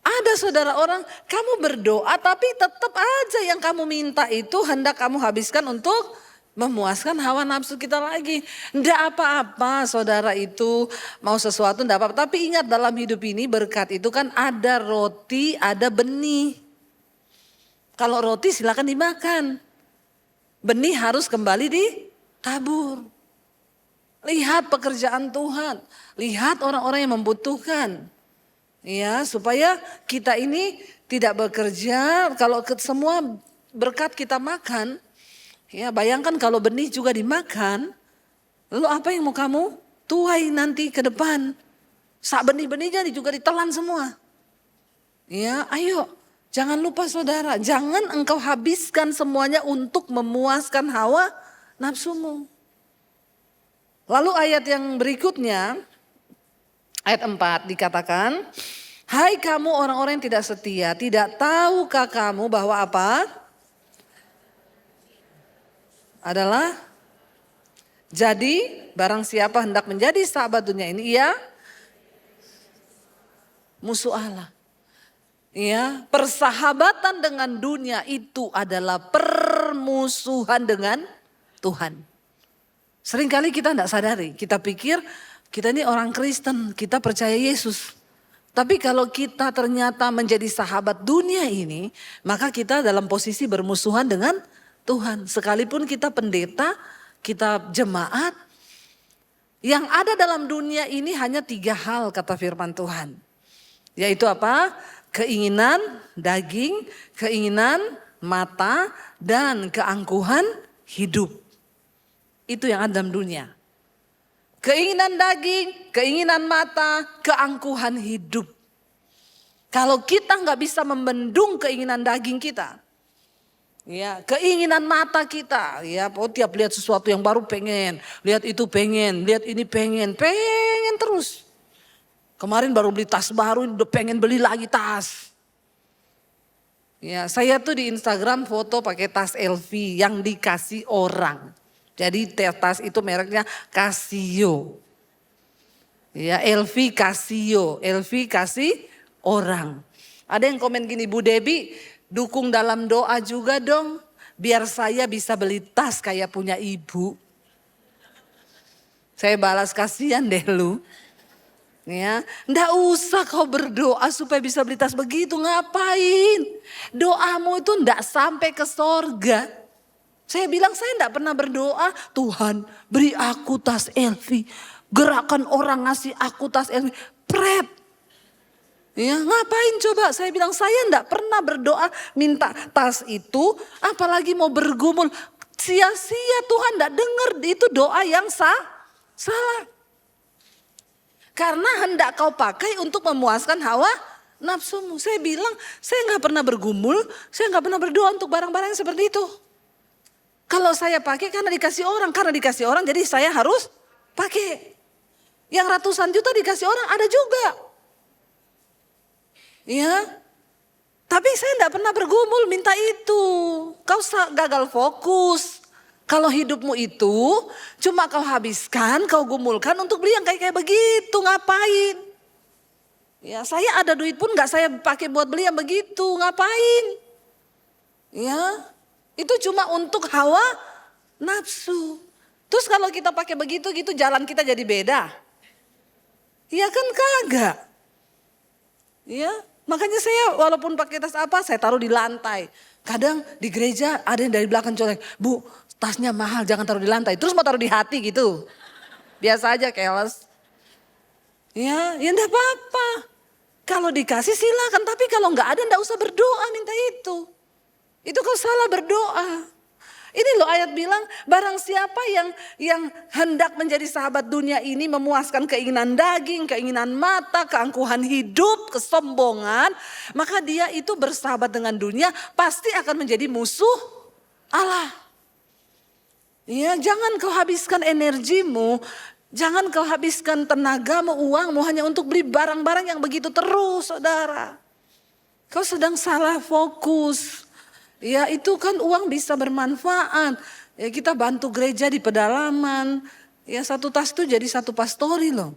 ada saudara orang, kamu berdoa tapi tetap aja yang kamu minta itu hendak kamu habiskan untuk memuaskan hawa nafsu kita lagi. Nggak apa-apa saudara itu mau sesuatu nggak apa-apa. Tapi ingat dalam hidup ini berkat itu kan ada roti, ada benih. Kalau roti silakan dimakan. Benih harus kembali ditabur. Lihat pekerjaan Tuhan. Lihat orang-orang yang membutuhkan. Ya, supaya kita ini tidak bekerja. Kalau semua berkat kita makan. Ya, bayangkan kalau benih juga dimakan. Lalu apa yang mau kamu tuai nanti ke depan? Sak benih-benihnya juga ditelan semua. Ya, ayo. Jangan lupa saudara, jangan engkau habiskan semuanya untuk memuaskan hawa nafsumu. Lalu ayat yang berikutnya, ayat 4 dikatakan, hai kamu orang-orang yang tidak setia, tidak tahukah kamu bahwa apa? Adalah, jadi barang siapa hendak menjadi sahabat dunia ini, ia musuh Allah. Ya, persahabatan dengan dunia itu adalah permusuhan dengan Tuhan. Seringkali kita tidak sadari, kita pikir kita ini orang Kristen, kita percaya Yesus. Tapi kalau kita ternyata menjadi sahabat dunia ini, maka kita dalam posisi bermusuhan dengan Tuhan. Sekalipun kita pendeta, kita jemaat, yang ada dalam dunia ini hanya 3 hal kata firman Tuhan. Yaitu apa? Keinginan daging, keinginan mata, dan keangkuhan hidup. Itu yang ada dalam dunia. Keinginan daging, keinginan mata, keangkuhan hidup. Kalau kita nggak bisa membendung keinginan daging kita, ya, keinginan mata kita, ya, tiap lihat sesuatu yang baru pengen, lihat itu pengen, lihat ini pengen terus. Kemarin baru beli tas baru, udah pengen beli lagi tas. Ya, saya tuh di Instagram foto pakai tas LV yang dikasih orang. Jadi tas itu mereknya Casio. Ya, LV Casio, LV kasih orang. Ada yang komen gini, Bu Debbie, dukung dalam doa juga dong, biar saya bisa beli tas kayak punya ibu. Saya balas, kasihan deh lu. Ya, ndak usah kau berdoa supaya bisa beli tas begitu, ngapain? Doamu itu ndak sampai ke sorga. Saya bilang saya ndak pernah berdoa, Tuhan beri aku tas LV. Gerakan orang ngasih aku tas LV, pret. Ya, ngapain coba? Saya bilang saya ndak pernah berdoa minta tas itu, apalagi mau bergumul. Sia-sia, Tuhan ndak dengar, itu doa yang salah. Karena hendak kau pakai untuk memuaskan hawa nafsumu. Saya bilang saya nggak pernah bergumul, saya nggak pernah berdoa untuk barang-barang seperti itu. Kalau saya pakai karena dikasih orang, jadi saya harus pakai. Yang ratusan juta dikasih orang ada juga. Ya, tapi saya tidak pernah bergumul minta itu. Kau gagal fokus. Kalau hidupmu itu cuma kau habiskan, kau gumulkan untuk beli yang kayak begitu, ngapain? Ya, saya ada duit pun gak saya pakai buat beli yang begitu, ngapain? Ya, itu cuma untuk hawa nafsu. Terus kalau kita pakai begitu gitu jalan kita jadi beda. Ya kan kagak. Ya, makanya saya walaupun pakai tas apa saya taruh di lantai. Kadang di gereja ada yang dari belakang colek, Bu tasnya mahal jangan taruh di lantai. Terus mau taruh di hati gitu. Biasa aja keles. Ya enggak apa-apa. Kalau dikasih silakan, tapi kalau enggak ada enggak usah berdoa minta itu. Itu kau salah berdoa. Ini loh ayat bilang barang siapa yang hendak menjadi sahabat dunia ini memuaskan keinginan daging, keinginan mata, keangkuhan hidup, kesombongan. Maka dia itu bersahabat dengan dunia pasti akan menjadi musuh Allah. Ya, jangan kau habiskan energimu, jangan kau habiskan tenagamu, uangmu hanya untuk beli barang-barang yang begitu terus, saudara. Kau sedang salah fokus. Ya, itu kan uang bisa bermanfaat. Ya, kita bantu gereja di pedalaman. Ya, satu tas itu jadi satu pastori loh.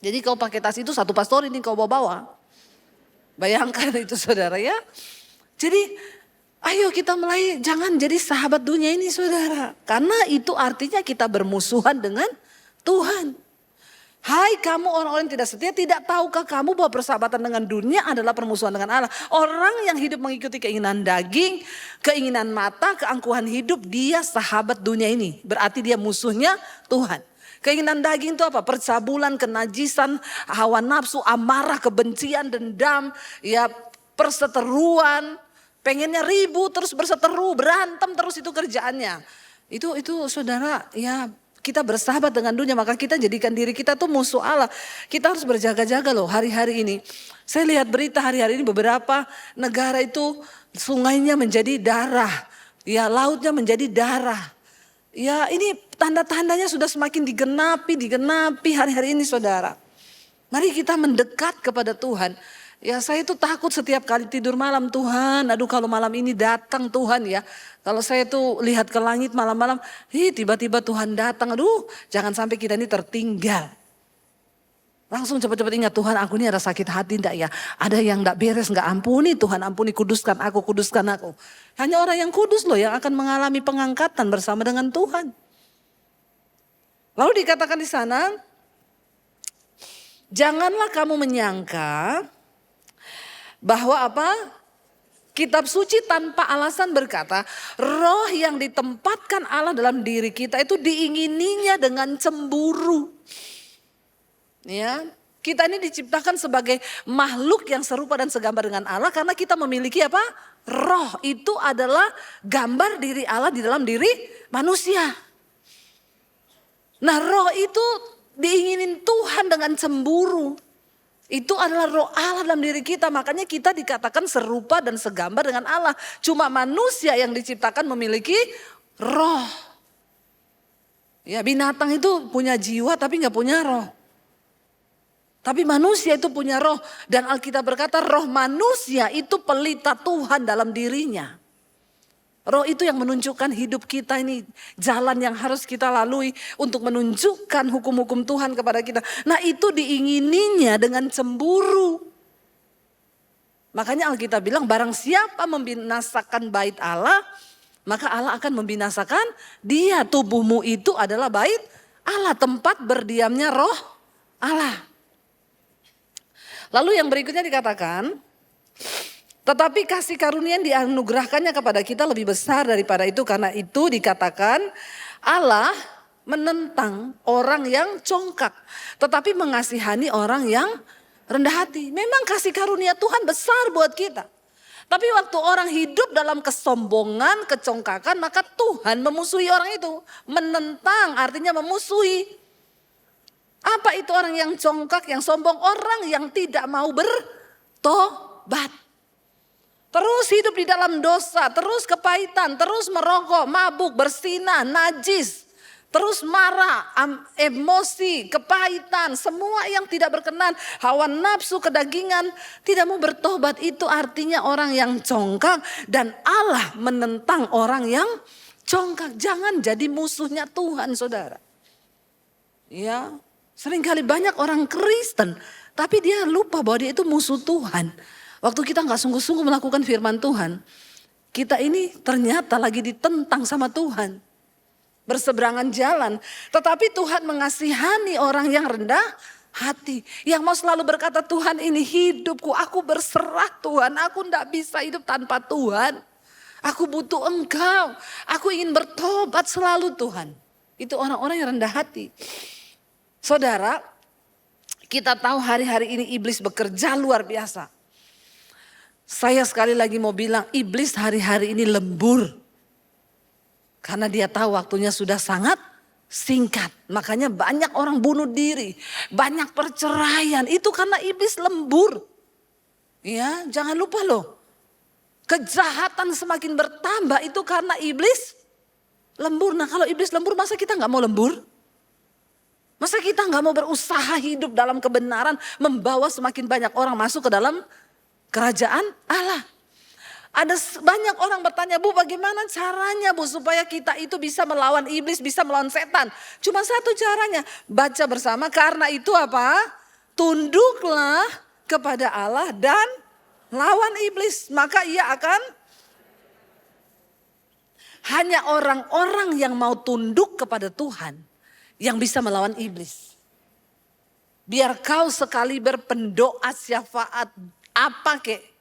Jadi kau pakai tas itu satu pastori nih kau bawa-bawa. Bayangkan itu saudara ya. Jadi ayo kita mulai jangan jadi sahabat dunia ini saudara. Karena itu artinya kita bermusuhan dengan Tuhan. Hai kamu orang-orang yang tidak setia, tidak tahukah kamu bahwa persahabatan dengan dunia adalah permusuhan dengan Allah. Orang yang hidup mengikuti keinginan daging, keinginan mata, keangkuhan hidup, dia sahabat dunia ini. Berarti dia musuhnya Tuhan. Keinginan daging itu apa? Percabulan, kenajisan, hawa nafsu, amarah, kebencian, dendam, ya perseteruan. Pengennya ribut terus berseteru, berantem terus itu kerjaannya. Itu saudara ya kita bersahabat dengan dunia maka kita jadikan diri kita tuh musuh Allah. Kita harus berjaga-jaga loh hari-hari ini. Saya lihat berita hari-hari ini beberapa negara itu sungainya menjadi darah. Ya lautnya menjadi darah. Ya ini tanda-tandanya sudah semakin digenapi hari-hari ini saudara. Mari kita mendekat kepada Tuhan. Ya saya itu takut setiap kali tidur malam Tuhan. Aduh kalau malam ini datang Tuhan ya. Kalau saya tuh lihat ke langit malam-malam. Tiba-tiba Tuhan datang. Aduh jangan sampai kita ini tertinggal. Langsung cepat-cepat ingat Tuhan aku ini ada sakit hati enggak ya. Ada yang enggak beres enggak ampuni Tuhan ampuni kuduskan aku. Hanya orang yang kudus loh yang akan mengalami pengangkatan bersama dengan Tuhan. Lalu dikatakan di sana. Janganlah kamu menyangka bahwa apa? Kitab suci tanpa alasan berkata, roh yang ditempatkan Allah dalam diri kita itu diingininya dengan cemburu. Ya, Kita ini diciptakan sebagai makhluk yang serupa dan segambar dengan Allah karena kita memiliki apa? Roh. Itu adalah gambar diri Allah di dalam diri manusia. Nah, roh itu diinginin Tuhan dengan cemburu. Itu adalah roh Allah dalam diri kita. Makanya kita dikatakan serupa dan segambar dengan Allah. Cuma manusia yang diciptakan memiliki roh. Ya, binatang itu punya jiwa tapi gak punya roh. Tapi manusia itu punya roh. Dan Alkitab berkata roh manusia itu pelita Tuhan dalam dirinya. Roh itu yang menunjukkan hidup kita ini, jalan yang harus kita lalui untuk menunjukkan hukum-hukum Tuhan kepada kita. Nah, itu diingininya dengan cemburu. Makanya Alkitab bilang barang siapa membinasakan bait Allah, maka Allah akan membinasakan dia. Tubuhmu itu adalah bait Allah, tempat berdiamnya roh Allah. Lalu yang berikutnya dikatakan, tetapi kasih karunia yang dianugerahkannya kepada kita lebih besar daripada itu. Karena itu dikatakan Allah menentang orang yang congkak. Tetapi mengasihani orang yang rendah hati. Memang kasih karunia Tuhan besar buat kita. Tapi waktu orang hidup dalam kesombongan, kecongkakan, maka Tuhan memusuhi orang itu. Menentang artinya memusuhi. Apa itu orang yang congkak, yang sombong? Orang yang tidak mau bertobat. Terus hidup di dalam dosa, terus kepahitan, terus merokok, mabuk, bersinah, najis. Terus marah, emosi, kepahitan, semua yang tidak berkenan. Hawa nafsu, kedagingan, tidak mau bertobat. Itu artinya orang yang congkak dan Allah menentang orang yang congkak. Jangan jadi musuhnya Tuhan, saudara. Ya, seringkali banyak orang Kristen, tapi dia lupa bahwa dia itu musuh Tuhan. Waktu kita gak sungguh-sungguh melakukan firman Tuhan, kita ini ternyata lagi ditentang sama Tuhan. Berseberangan jalan. Tetapi Tuhan mengasihani orang yang rendah hati. Yang mau selalu berkata, Tuhan ini hidupku, aku berserah Tuhan. Aku gak bisa hidup tanpa Tuhan. Aku butuh Engkau. Aku ingin bertobat selalu Tuhan. Itu orang-orang yang rendah hati. Saudara, kita tahu hari-hari ini iblis bekerja luar biasa. Saya sekali lagi mau bilang iblis hari-hari ini lembur. Karena dia tahu waktunya sudah sangat singkat. Makanya banyak orang bunuh diri. Banyak perceraian. Itu karena iblis lembur. Ya, jangan lupa loh. Kejahatan semakin bertambah itu karena iblis lembur. Nah, kalau iblis lembur masa kita gak mau lembur? Masa kita gak mau berusaha hidup dalam kebenaran. Membawa semakin banyak orang masuk ke dalam kerajaan Allah. Ada banyak orang bertanya, Bu, bagaimana caranya, Bu, supaya kita itu bisa melawan iblis, bisa melawan setan? Cuma satu caranya, baca bersama. Karena itu apa? Tunduklah kepada Allah dan lawan iblis, maka ia akan. Hanya orang-orang yang mau tunduk kepada Tuhan yang bisa melawan iblis. Biar kau sekali berpendoa syafaat apa kek.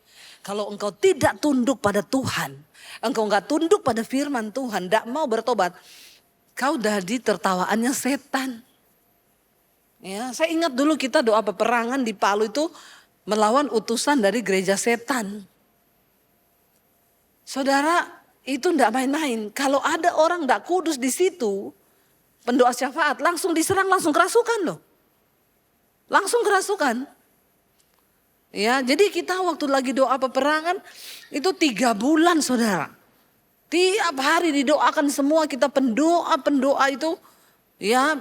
Kalau engkau tidak tunduk pada Tuhan, engkau enggak tunduk pada firman Tuhan, enggak mau bertobat, kau jadi tertawaannya setan. Ya, saya ingat dulu kita doa peperangan di Palu itu melawan utusan dari gereja setan. Saudara, itu enggak main-main. Kalau ada orang enggak kudus di situ, pendoa syafaat langsung diserang, langsung kerasukan loh. Langsung kerasukan. Ya, jadi kita waktu lagi doa peperangan itu 3 bulan, saudara. Tiap hari didoakan semua, kita pendoa itu ya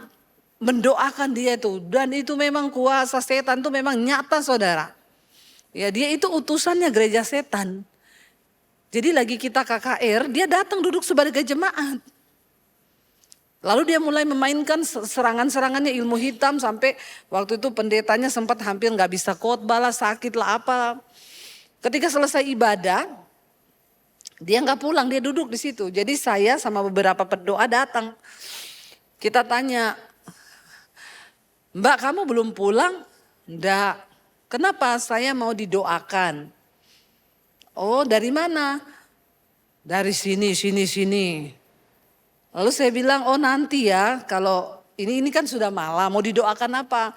mendoakan dia itu. Dan itu memang kuasa setan itu memang nyata, saudara. Ya, dia itu utusannya gereja setan. Jadi lagi kita KKR, dia datang duduk sebagai jemaat. Lalu dia mulai memainkan serangan-serangannya ilmu hitam sampai waktu itu pendetanya sempat hampir gak bisa khotbah lah, sakit lah apa. Ketika selesai ibadah, dia gak pulang, dia duduk di situ. Jadi saya sama beberapa pendoa datang. Kita tanya, Mbak, kamu belum pulang? Enggak. Kenapa? Saya mau didoakan. Oh, dari mana? Dari sini. Lalu saya bilang, oh nanti ya, kalau ini kan sudah malam, mau didoakan apa?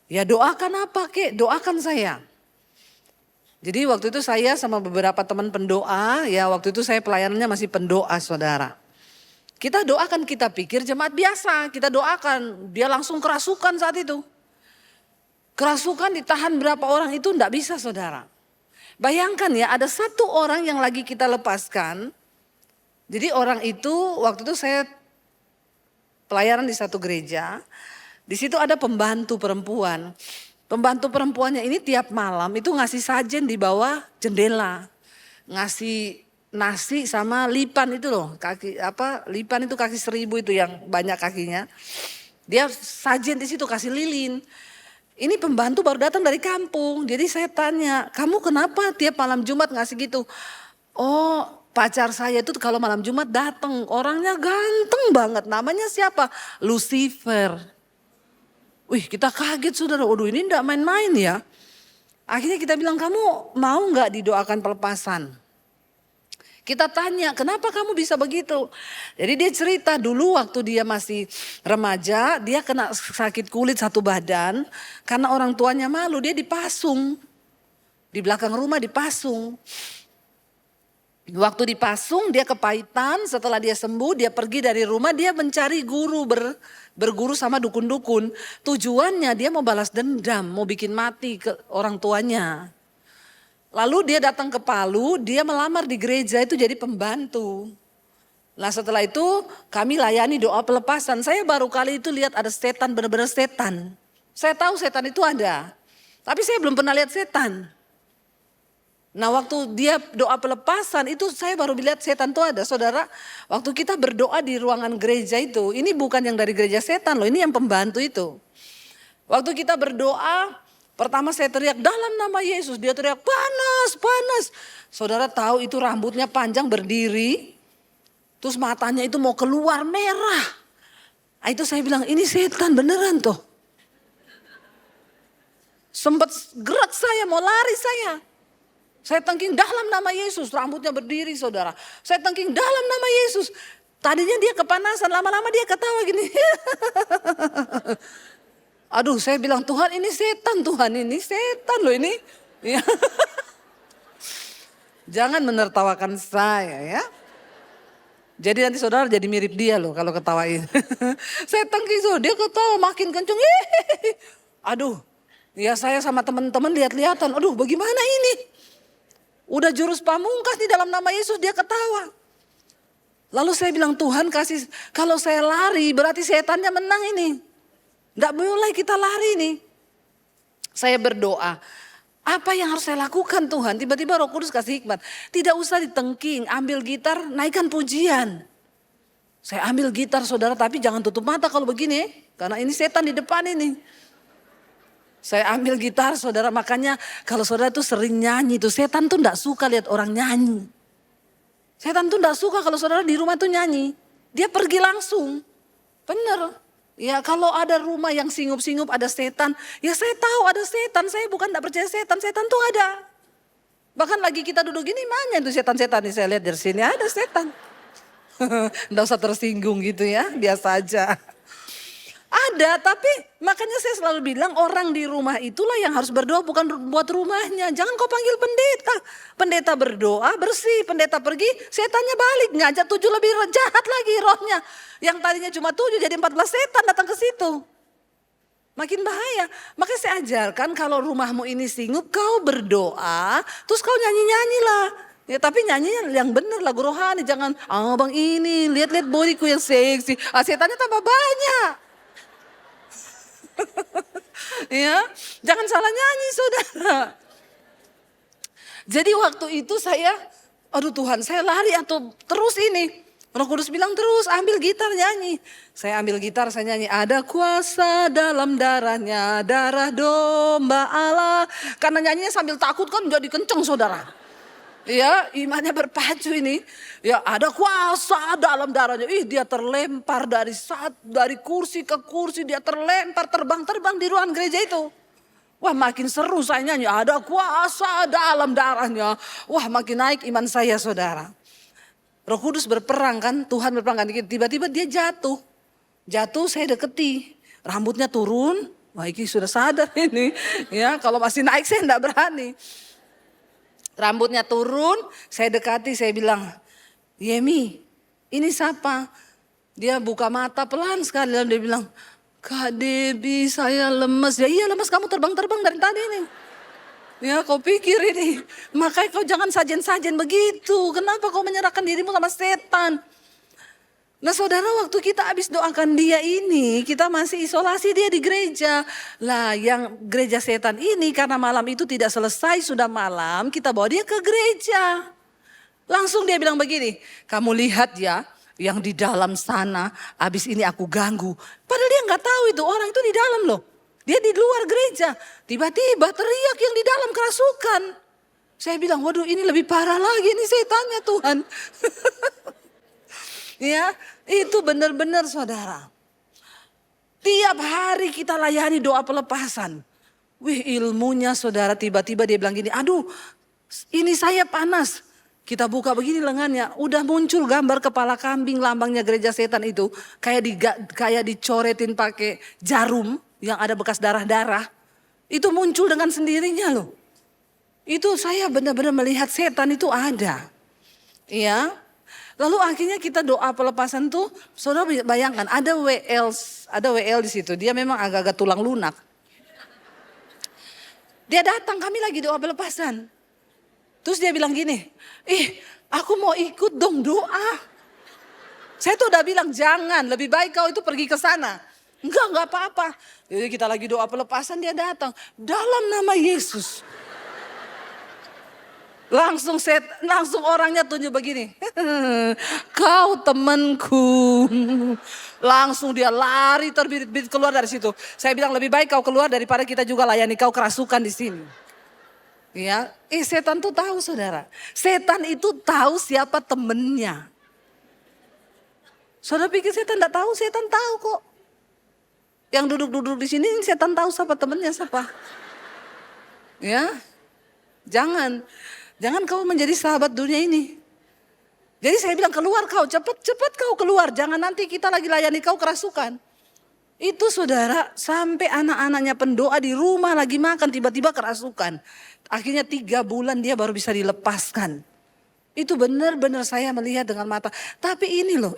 Ya doakan apa kek, doakan saya. Jadi waktu itu saya sama beberapa teman pendoa, ya waktu itu saya pelayanannya masih pendoa saudara. Kita doakan, kita pikir jemaat biasa, kita doakan. Dia langsung kerasukan saat itu. Kerasukan ditahan berapa orang itu enggak bisa saudara. Bayangkan ya, ada satu orang yang lagi kita lepaskan. Jadi orang itu, waktu itu saya pelayanan di satu gereja. Di situ ada pembantu perempuan. Pembantu perempuannya ini tiap malam itu ngasih sajen di bawah jendela. Ngasih nasi sama lipan itu loh. Lipan itu kaki 1000 itu yang banyak kakinya. Dia sajen di situ kasih lilin. Ini pembantu baru datang dari kampung. Jadi saya tanya, kamu kenapa tiap malam Jumat ngasih gitu? Oh, pacar saya itu kalau malam Jumat datang. Orangnya ganteng banget. Namanya siapa? Lucifer. Wih, kita kaget saudara, waduh ini enggak main-main ya. Akhirnya kita bilang, kamu mau enggak didoakan pelepasan? Kita tanya, kenapa kamu bisa begitu? Jadi dia cerita dulu waktu dia masih remaja, dia kena sakit kulit satu badan. Karena orang tuanya malu, dia dipasung. Di belakang rumah dipasung. Waktu dipasung dia kepahitan, setelah dia sembuh dia pergi dari rumah, dia mencari guru berguru sama dukun-dukun. Tujuannya dia mau balas dendam, mau bikin mati ke orang tuanya. Lalu dia datang ke Palu, dia melamar di gereja itu jadi pembantu. Nah setelah itu kami layani doa pelepasan. Saya baru kali itu lihat ada setan, benar-benar setan. Saya tahu setan itu ada, tapi saya belum pernah lihat setan. Nah waktu dia doa pelepasan itu saya baru lihat setan itu ada. Saudara, waktu kita berdoa di ruangan gereja itu, ini bukan yang dari gereja setan loh, ini yang pembantu itu. Waktu kita berdoa, pertama saya teriak dalam nama Yesus, dia teriak panas, panas. Saudara tahu itu rambutnya panjang berdiri, terus matanya itu mau keluar merah. Nah, itu saya bilang ini setan beneran tuh. Sempat gerak saya, mau lari saya. Saya tengking dalam nama Yesus, rambutnya berdiri saudara. Saya tengking dalam nama Yesus. Tadinya dia kepanasan, lama-lama dia ketawa gini. Aduh saya bilang Tuhan ini setan loh ini. Ya. Jangan menertawakan saya ya. Jadi nanti saudara jadi mirip dia loh kalau ketawain. Saya tengking dia ketawa makin kenceng. Aduh ya saya sama teman-teman lihat-lihatan. Aduh bagaimana ini? Udah jurus pamungkas di dalam nama Yesus dia ketawa. Lalu saya bilang Tuhan kasih, kalau saya lari berarti setannya menang ini. Nggak boleh kita lari nih. Saya berdoa, apa yang harus saya lakukan Tuhan? Tiba-tiba Roh Kudus kasih hikmat. Tidak usah ditengking, ambil gitar, naikkan pujian. Saya ambil gitar saudara, tapi jangan tutup mata kalau begini. Karena ini setan di depan ini. Saya ambil gitar saudara, makanya kalau saudara tuh sering nyanyi tuh, setan tuh enggak suka lihat orang nyanyi. Setan tuh enggak suka kalau saudara di rumah tuh nyanyi. Dia pergi langsung. Bener. Ya kalau ada rumah yang singup-singup ada setan, ya saya tahu ada setan. Saya bukan enggak percaya setan tuh ada. Bahkan lagi kita duduk gini mana tuh setan-setan nih, saya lihat dari sini ada setan. Enggak usah tersinggung gitu ya, biasa aja. Ada, tapi makanya saya selalu bilang orang di rumah itulah yang harus berdoa, bukan buat rumahnya. Jangan kau panggil pendeta. Pendeta berdoa bersih, pendeta pergi setannya balik. Ngajak 7 lebih jahat lagi rohnya. Yang tadinya cuma 7 jadi 14 setan datang ke situ. Makin bahaya. Makanya saya ajarkan kalau rumahmu ini singup kau berdoa, terus kau nyanyi-nyanyi lah. Ya tapi nyanyinya yang benar lagu rohani. Jangan bang ini lihat-lihat bodyku yang seksi. Setannya tambah banyak. Ya, jangan salah nyanyi saudara. Jadi waktu itu saya, aduh Tuhan saya lari atau terus ini. Roh Kudus bilang terus ambil gitar nyanyi. Saya ambil gitar saya nyanyi. Ada kuasa dalam darahnya, darah domba Allah. Karena nyanyinya sambil takut kan jadi kenceng saudara. Ya imannya berpacu ini. Ya ada kuasa dalam darahnya. Dia terlempar dari kursi ke kursi. Dia terlempar terbang-terbang di ruangan gereja itu. Wah makin seru saya nyanyi. Ada kuasa dalam darahnya. Wah makin naik iman saya saudara. Roh Kudus berperang kan. Tuhan berperang kan. Tiba-tiba dia jatuh. Jatuh saya deketi. Rambutnya turun. Wah, ini sudah sadar ini. Ya, kalau masih naik saya enggak berani. Rambutnya turun, saya dekati, saya bilang, Yemi, ini siapa? Dia buka mata pelan sekali, lalu dia bilang, Kak Debbie, saya lemes. Ya iya lemes, kamu terbang-terbang dari tadi nih. Ya kau pikir ini, makanya kau jangan sajen-sajen begitu. Kenapa kau menyerahkan dirimu sama setan? Nah saudara, waktu kita habis doakan dia ini, kita masih isolasi dia di gereja. Lah yang gereja setan ini karena malam itu tidak selesai, sudah malam, kita bawa dia ke gereja. Langsung dia bilang begini, kamu lihat ya yang di dalam sana, habis ini aku ganggu. Padahal dia nggak tahu itu orang itu di dalam loh. Dia di luar gereja, tiba-tiba teriak yang di dalam kerasukan. Saya bilang, waduh ini lebih parah lagi nih setannya Tuhan. Ya, itu benar-benar saudara. Tiap hari kita layani doa pelepasan. Wih ilmunya saudara, tiba-tiba dia bilang gini, aduh ini saya panas. Kita buka begini lengannya, udah muncul gambar kepala kambing lambangnya gereja setan itu. Kayak dicoretin pakai jarum yang ada bekas darah-darah. Itu muncul dengan sendirinya loh. Itu saya benar-benar melihat setan itu ada. Ya. Lalu akhirnya kita doa pelepasan tuh, saudara bayangkan ada WL di situ. Dia memang agak-agak tulang lunak. Dia datang, kami lagi doa pelepasan. Terus dia bilang gini, aku mau ikut dong doa. Saya tuh udah bilang jangan, lebih baik kau itu pergi ke sana. Enggak apa-apa. Jadi kita lagi doa pelepasan, dia datang. Dalam nama Yesus. Langsung orangnya tunjuk begini. Kau temanku. Langsung dia lari terbirit-birit keluar dari situ. Saya bilang lebih baik kau keluar daripada kita juga layani kau kerasukan di sini. Ya, setan tuh tahu saudara. Setan itu tahu siapa temennya. Saudara pikir setan enggak tahu? Setan tahu kok. Yang duduk-duduk di sini setan tahu siapa temennya siapa. Ya, jangan kau menjadi sahabat dunia ini. Jadi saya bilang keluar kau, cepat kau keluar. Jangan nanti kita lagi layani kau kerasukan. Itu saudara sampai anak-anaknya pendoa di rumah lagi makan tiba-tiba kerasukan. Akhirnya 3 bulan dia baru bisa dilepaskan. Itu benar-benar saya melihat dengan mata. Tapi ini loh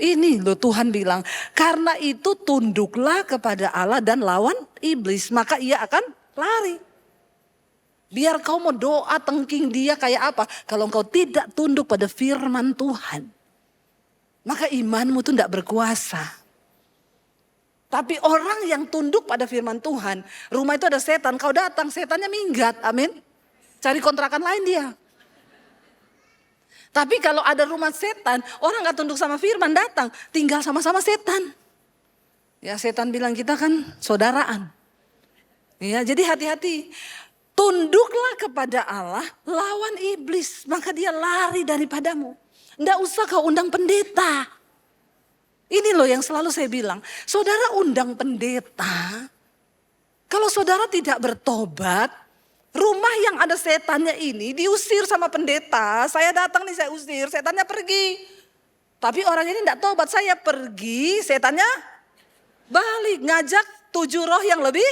Tuhan bilang. Karena itu tunduklah kepada Allah dan lawan iblis. Maka ia akan lari. Biar kau mau doa tengking dia kayak apa. Kalau engkau tidak tunduk pada firman Tuhan. Maka imanmu itu tidak berkuasa. Tapi orang yang tunduk pada firman Tuhan. Rumah itu ada setan. Kau datang setannya minggat. Amin. Cari kontrakan lain dia. Tapi kalau ada rumah setan. Orang gak tunduk sama firman datang. Tinggal sama-sama setan. Ya setan bilang kita kan saudaraan. Ya jadi hati-hati. Tunduklah kepada Allah, lawan iblis, maka dia lari daripadamu. Nggak usah kau undang pendeta. Ini loh yang selalu saya bilang, saudara undang pendeta. Kalau saudara tidak bertobat, rumah yang ada setannya ini diusir sama pendeta. Saya datang nih saya usir, setannya pergi. Tapi orang ini nggak tobat, saya pergi, setannya balik. Ngajak 7 roh yang lebih,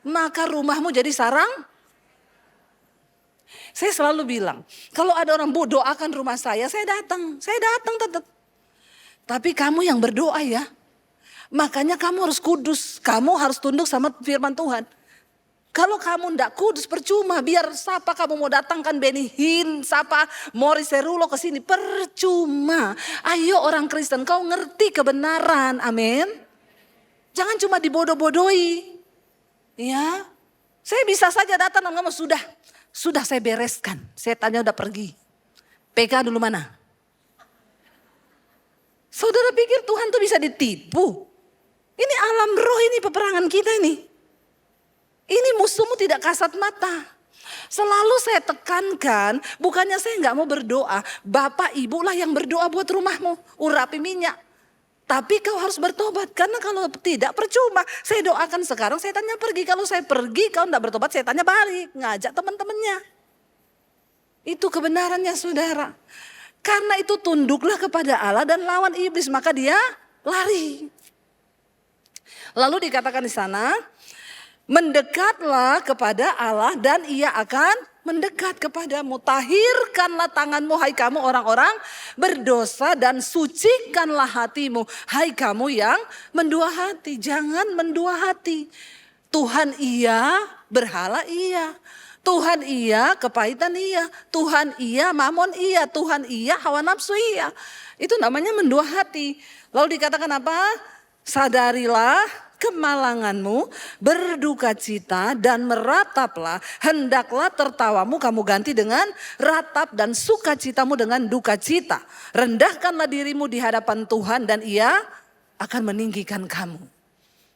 maka rumahmu jadi sarang. Saya selalu bilang, kalau ada orang doakan rumah saya datang tetap. Tapi kamu yang berdoa ya, makanya kamu harus kudus, kamu harus tunduk sama firman Tuhan. Kalau kamu ndak kudus percuma, biar siapa kamu mau datangkan Benny Hinn, siapa Morris Cerulo ke sini percuma. Ayo orang Kristen kau ngerti kebenaran, amin. Jangan cuma dibodoh-bodohi. Ya, saya bisa saja datang dan ngomong sudah saya bereskan, setannya udah pergi. PK dulu mana? Saudara pikir Tuhan tuh bisa ditipu? Ini alam roh, ini peperangan kita ini. Ini musuhmu tidak kasat mata. Selalu saya tekankan, bukannya saya nggak mau berdoa. Bapak ibu lah yang berdoa buat rumahmu, urapi minyak. Tapi kau harus bertobat, karena kalau tidak percuma. Saya doakan sekarang setannya pergi. Kalau saya pergi kau tidak bertobat setannya balik. Ngajak teman-temannya. Itu kebenarannya saudara. Karena itu tunduklah kepada Allah dan lawan iblis. Maka dia lari. Lalu dikatakan di sana. Mendekatlah kepada Allah dan ia akan mendekat kepadamu. Tahirkanlah tanganmu hai kamu orang-orang berdosa dan sucikanlah hatimu hai kamu yang mendua hati. Jangan mendua hati. Tuhan iya, berhala iya. Tuhan iya, kepahitan iya. Tuhan iya, mamon iya. Tuhan iya, hawa nafsu iya. Itu namanya mendua hati. Lalu dikatakan apa? Sadarilah kemalanganmu, berduka cita dan merataplah. Hendaklah tertawamu kamu ganti dengan ratap dan sukacitamu dengan duka cita. Rendahkanlah dirimu di hadapan Tuhan dan ia akan meninggikan kamu.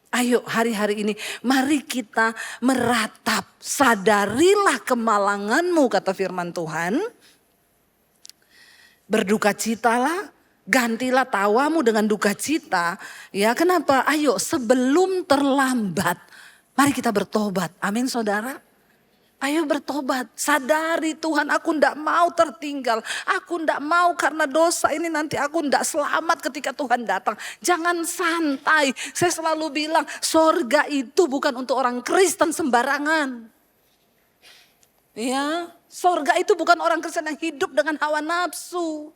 Ayo hari-hari ini mari kita meratap. Sadarilah kemalanganmu kata firman Tuhan. Berduka citalah. Gantilah tawamu dengan duka cita. Ya kenapa? Ayo sebelum terlambat. Mari kita bertobat. Amin saudara. Ayo bertobat. Sadari Tuhan aku tidak mau tertinggal. Aku tidak mau karena dosa ini nanti aku tidak selamat ketika Tuhan datang. Jangan santai. Saya selalu bilang sorga itu bukan untuk orang Kristen sembarangan. Ya, sorga itu bukan orang Kristen yang hidup dengan hawa nafsu.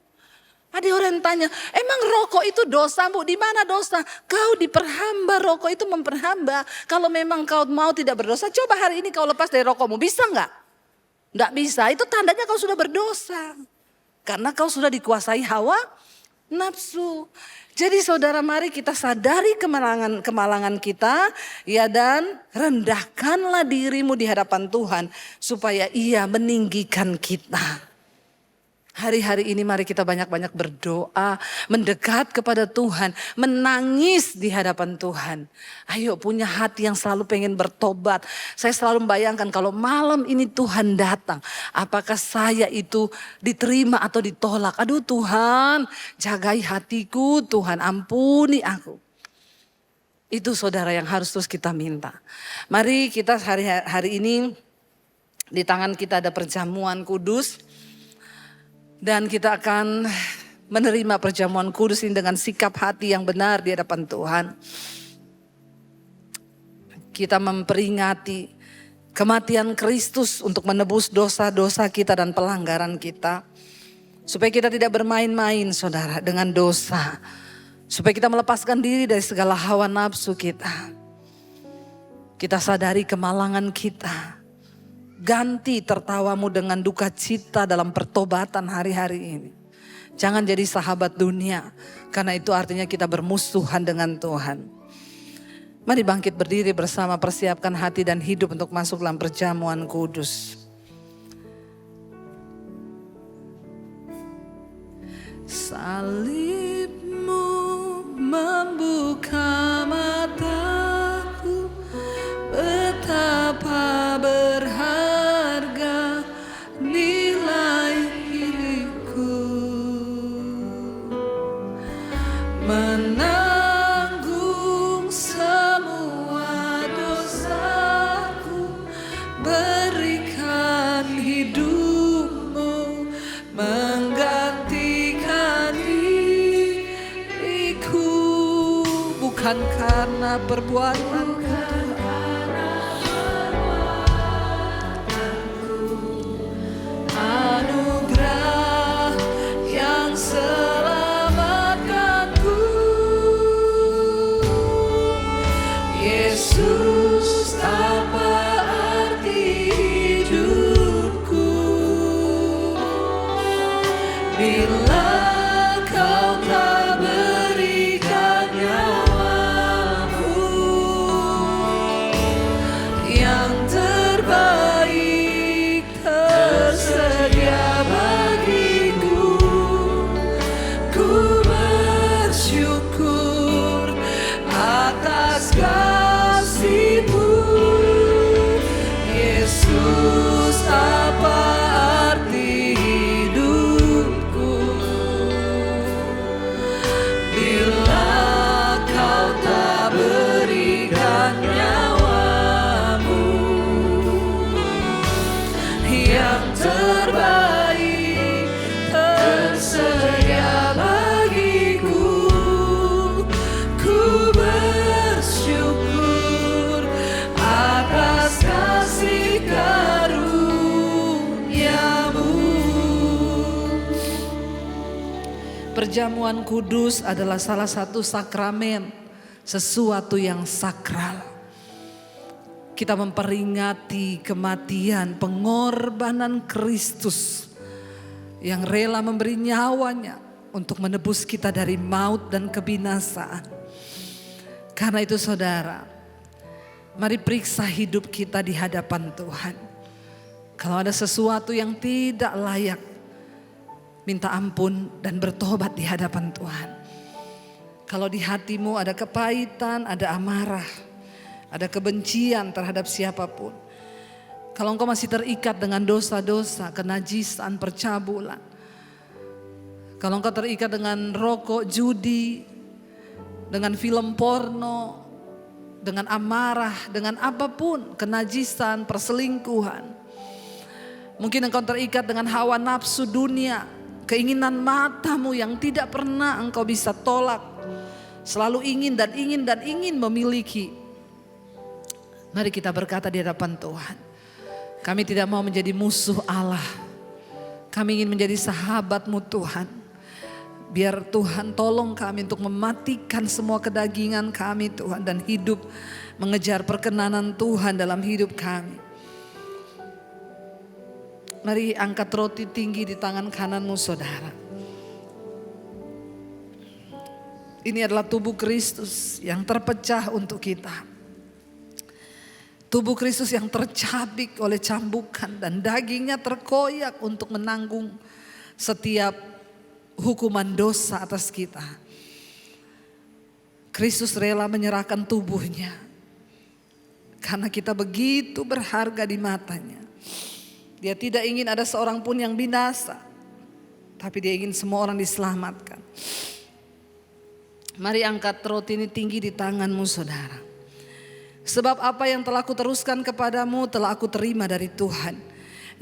Ada orang tanya, emang rokok itu dosa Bu? Di mana dosa? Kau diperhamba, rokok itu memperhamba. Kalau memang kau mau tidak berdosa, coba hari ini kau lepas dari rokokmu. Bisa enggak? Enggak bisa, itu tandanya kau sudah berdosa. Karena kau sudah dikuasai hawa nafsu. Jadi saudara mari kita sadari kemalangan kita. Ya dan rendahkanlah dirimu di hadapan Tuhan. Supaya ia meninggikan kita. Hari-hari ini mari kita banyak-banyak berdoa, mendekat kepada Tuhan, menangis di hadapan Tuhan. Ayo punya hati yang selalu pengen bertobat. Saya selalu membayangkan kalau malam ini Tuhan datang, apakah saya itu diterima atau ditolak. Aduh Tuhan, jagai hatiku, Tuhan ampuni aku. Itu saudara yang harus terus kita minta. Mari kita hari ini di tangan kita ada perjamuan kudus. Dan kita akan menerima perjamuan kudus ini dengan sikap hati yang benar di hadapan Tuhan. Kita memperingati kematian Kristus untuk menebus dosa-dosa kita dan pelanggaran kita. Supaya kita tidak bermain-main saudara dengan dosa. Supaya kita melepaskan diri dari segala hawa nafsu kita. Kita sadari kemalangan kita. Ganti tertawamu dengan duka cita dalam pertobatan hari-hari ini. Jangan jadi sahabat dunia. Karena itu artinya kita bermusuhan dengan Tuhan. Mari bangkit berdiri bersama, persiapkan hati dan hidup untuk masuk dalam perjamuan kudus. Salibmu membuka mataku. Betapa berharga nilai hidupku, menanggung semua dosaku, berikan hidupmu, menggantikan diriku, bukan karena perbuatanku. Yesus, apa arti hidupku bila kau tak berikan nyawamu yang terbaik tersedia bagiku. Ku bersyukur atas kasih-Mu, Yesus, apa arti hidupku bila kau tak berikan nyawamu yang terbaik tersedia bagiku. Ku bersyukur atas Perjamuan kudus adalah salah satu sakramen, sesuatu yang sakral. Kita memperingati kematian, pengorbanan Kristus yang rela memberi nyawanya untuk menebus kita dari maut dan kebinasaan. Karena itu saudara, mari periksa hidup kita di hadapan Tuhan. Kalau ada sesuatu yang tidak layak, minta ampun dan bertobat di hadapan Tuhan. Kalau di hatimu ada kepahitan, ada amarah, ada kebencian terhadap siapapun. Kalau engkau masih terikat dengan dosa-dosa, kenajisan, percabulan. Kalau engkau terikat dengan rokok, judi, dengan film porno, dengan amarah, dengan apapun, kenajisan, perselingkuhan. Mungkin engkau terikat dengan hawa nafsu dunia, keinginan matamu yang tidak pernah engkau bisa tolak. Selalu ingin dan ingin dan ingin memiliki. Mari kita berkata di hadapan Tuhan. Kami tidak mau menjadi musuh Allah. Kami ingin menjadi sahabat-Mu Tuhan. Biar Tuhan tolong kami untuk mematikan semua kedagingan kami Tuhan. Dan hidup mengejar perkenanan Tuhan dalam hidup kami. Mari angkat roti tinggi di tangan kananmu saudara. Ini adalah tubuh Kristus yang terpecah untuk kita. Tubuh Kristus yang tercabik oleh cambukan dan dagingnya terkoyak untuk menanggung setiap hukuman dosa atas kita. Kristus rela menyerahkan tubuhnya karena kita begitu berharga di matanya. Dia tidak ingin ada seorang pun yang binasa, tapi dia ingin semua orang diselamatkan. Mari angkat roti ini tinggi di tanganmu saudara. Sebab apa yang telah kuteruskan kepadamu telah aku terima dari Tuhan.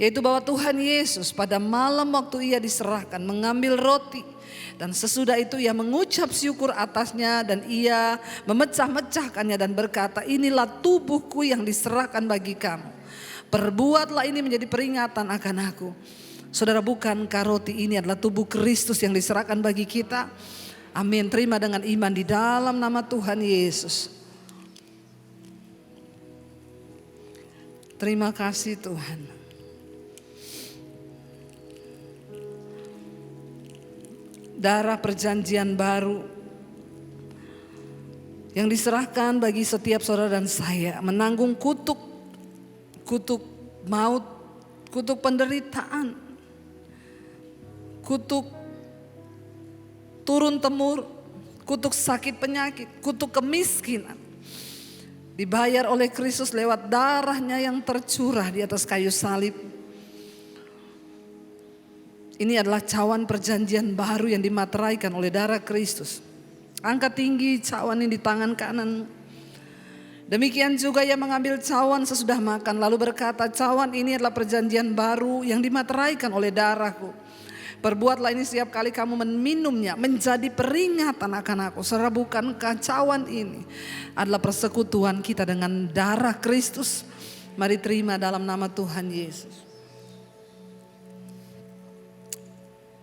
Yaitu bahwa Tuhan Yesus pada malam waktu ia diserahkan mengambil roti. Dan sesudah itu ia mengucap syukur atasnya dan ia memecah-mecahkannya dan berkata, inilah tubuhku yang diserahkan bagi kamu. Perbuatlah ini menjadi peringatan akan aku. Saudara, bukankah roti ini adalah tubuh Kristus yang diserahkan bagi kita? Amin. Terima dengan iman di dalam nama Tuhan Yesus. Terima kasih Tuhan. Darah perjanjian baru yang diserahkan bagi setiap saudara dan saya, menanggung kutuk maut, kutuk penderitaan, kutuk turun temurun, kutuk sakit penyakit, kutuk kemiskinan. Dibayar oleh Kristus lewat darahnya yang tercurah di atas kayu salib. Ini adalah cawan perjanjian baru yang dimateraikan oleh darah Kristus. Angkat tinggi cawan ini di tangan kanan. Demikian juga ia mengambil cawan sesudah makan lalu berkata, cawan ini adalah perjanjian baru yang dimateraikan oleh darahku. Perbuatlah ini setiap kali kamu meminumnya menjadi peringatan akan aku. Saudara, bukankah cawan ini adalah persekutuan kita dengan darah Kristus? Mari terima dalam nama Tuhan Yesus.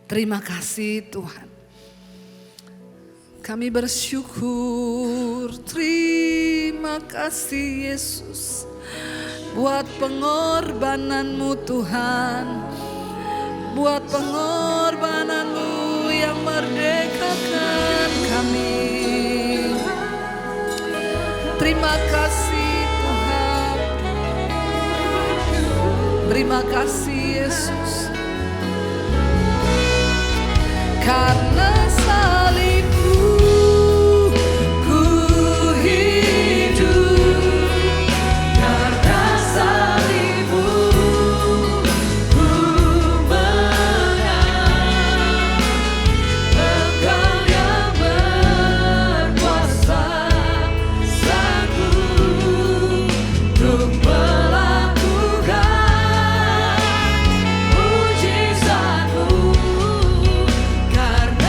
Terima kasih Tuhan. Kami bersyukur, terima kasih Yesus buat pengorbananmu Tuhan, buat pengorbananmu yang merdekakan kami. Terima kasih Tuhan, terima kasih Yesus, karena salibmu ku hidup, karena salibmu ku menang. Engkau yang berkuasa sanggup untuk melakukan mujizat-Mu, karena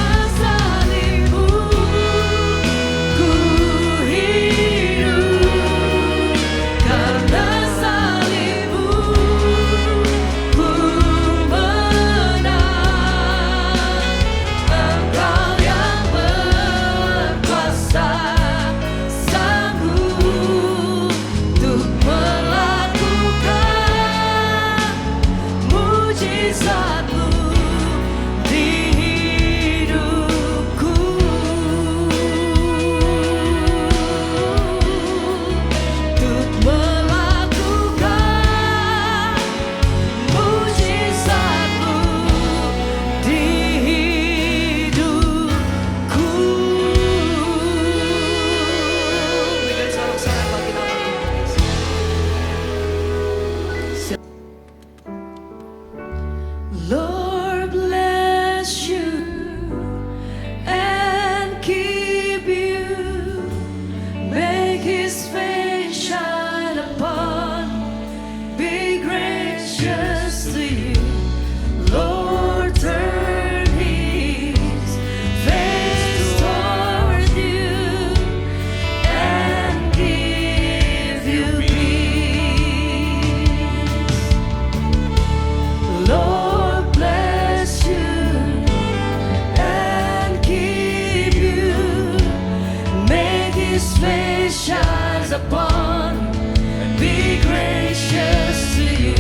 face shines upon and be gracious to you,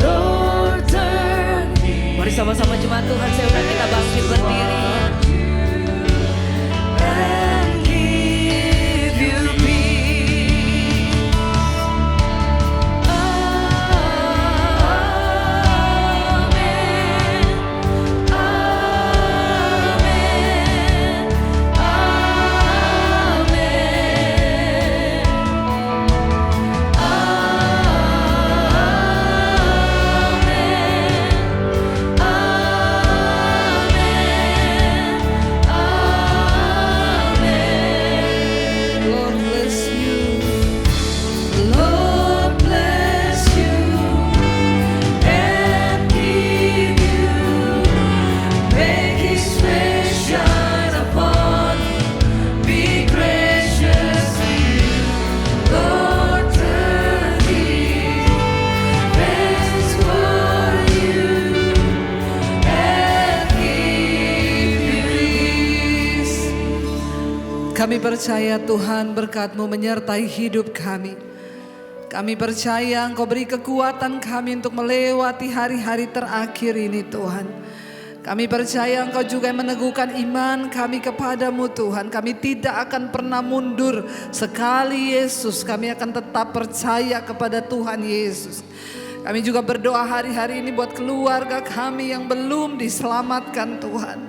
Lord, turn me. Mari sama-sama jemaat Tuhan, saya undang kita bangkit berdiri. And give you peace. Amen. Amen. Lord bless you. Lord bless you and keep you. Make His face shine upon you. Be gracious to you. Lord, turn His face toward you and give you peace. Kami percaya Tuhan berkat-Mu menyertai hidup kami. Kami percaya Engkau beri kekuatan kami untuk melewati hari-hari terakhir ini Tuhan. Kami percaya Engkau juga meneguhkan iman kami kepadamu Tuhan. Kami tidak akan pernah mundur. Sekali Yesus, kami akan tetap percaya kepada Tuhan Yesus. Kami juga berdoa hari-hari ini buat keluarga kami yang belum diselamatkan Tuhan.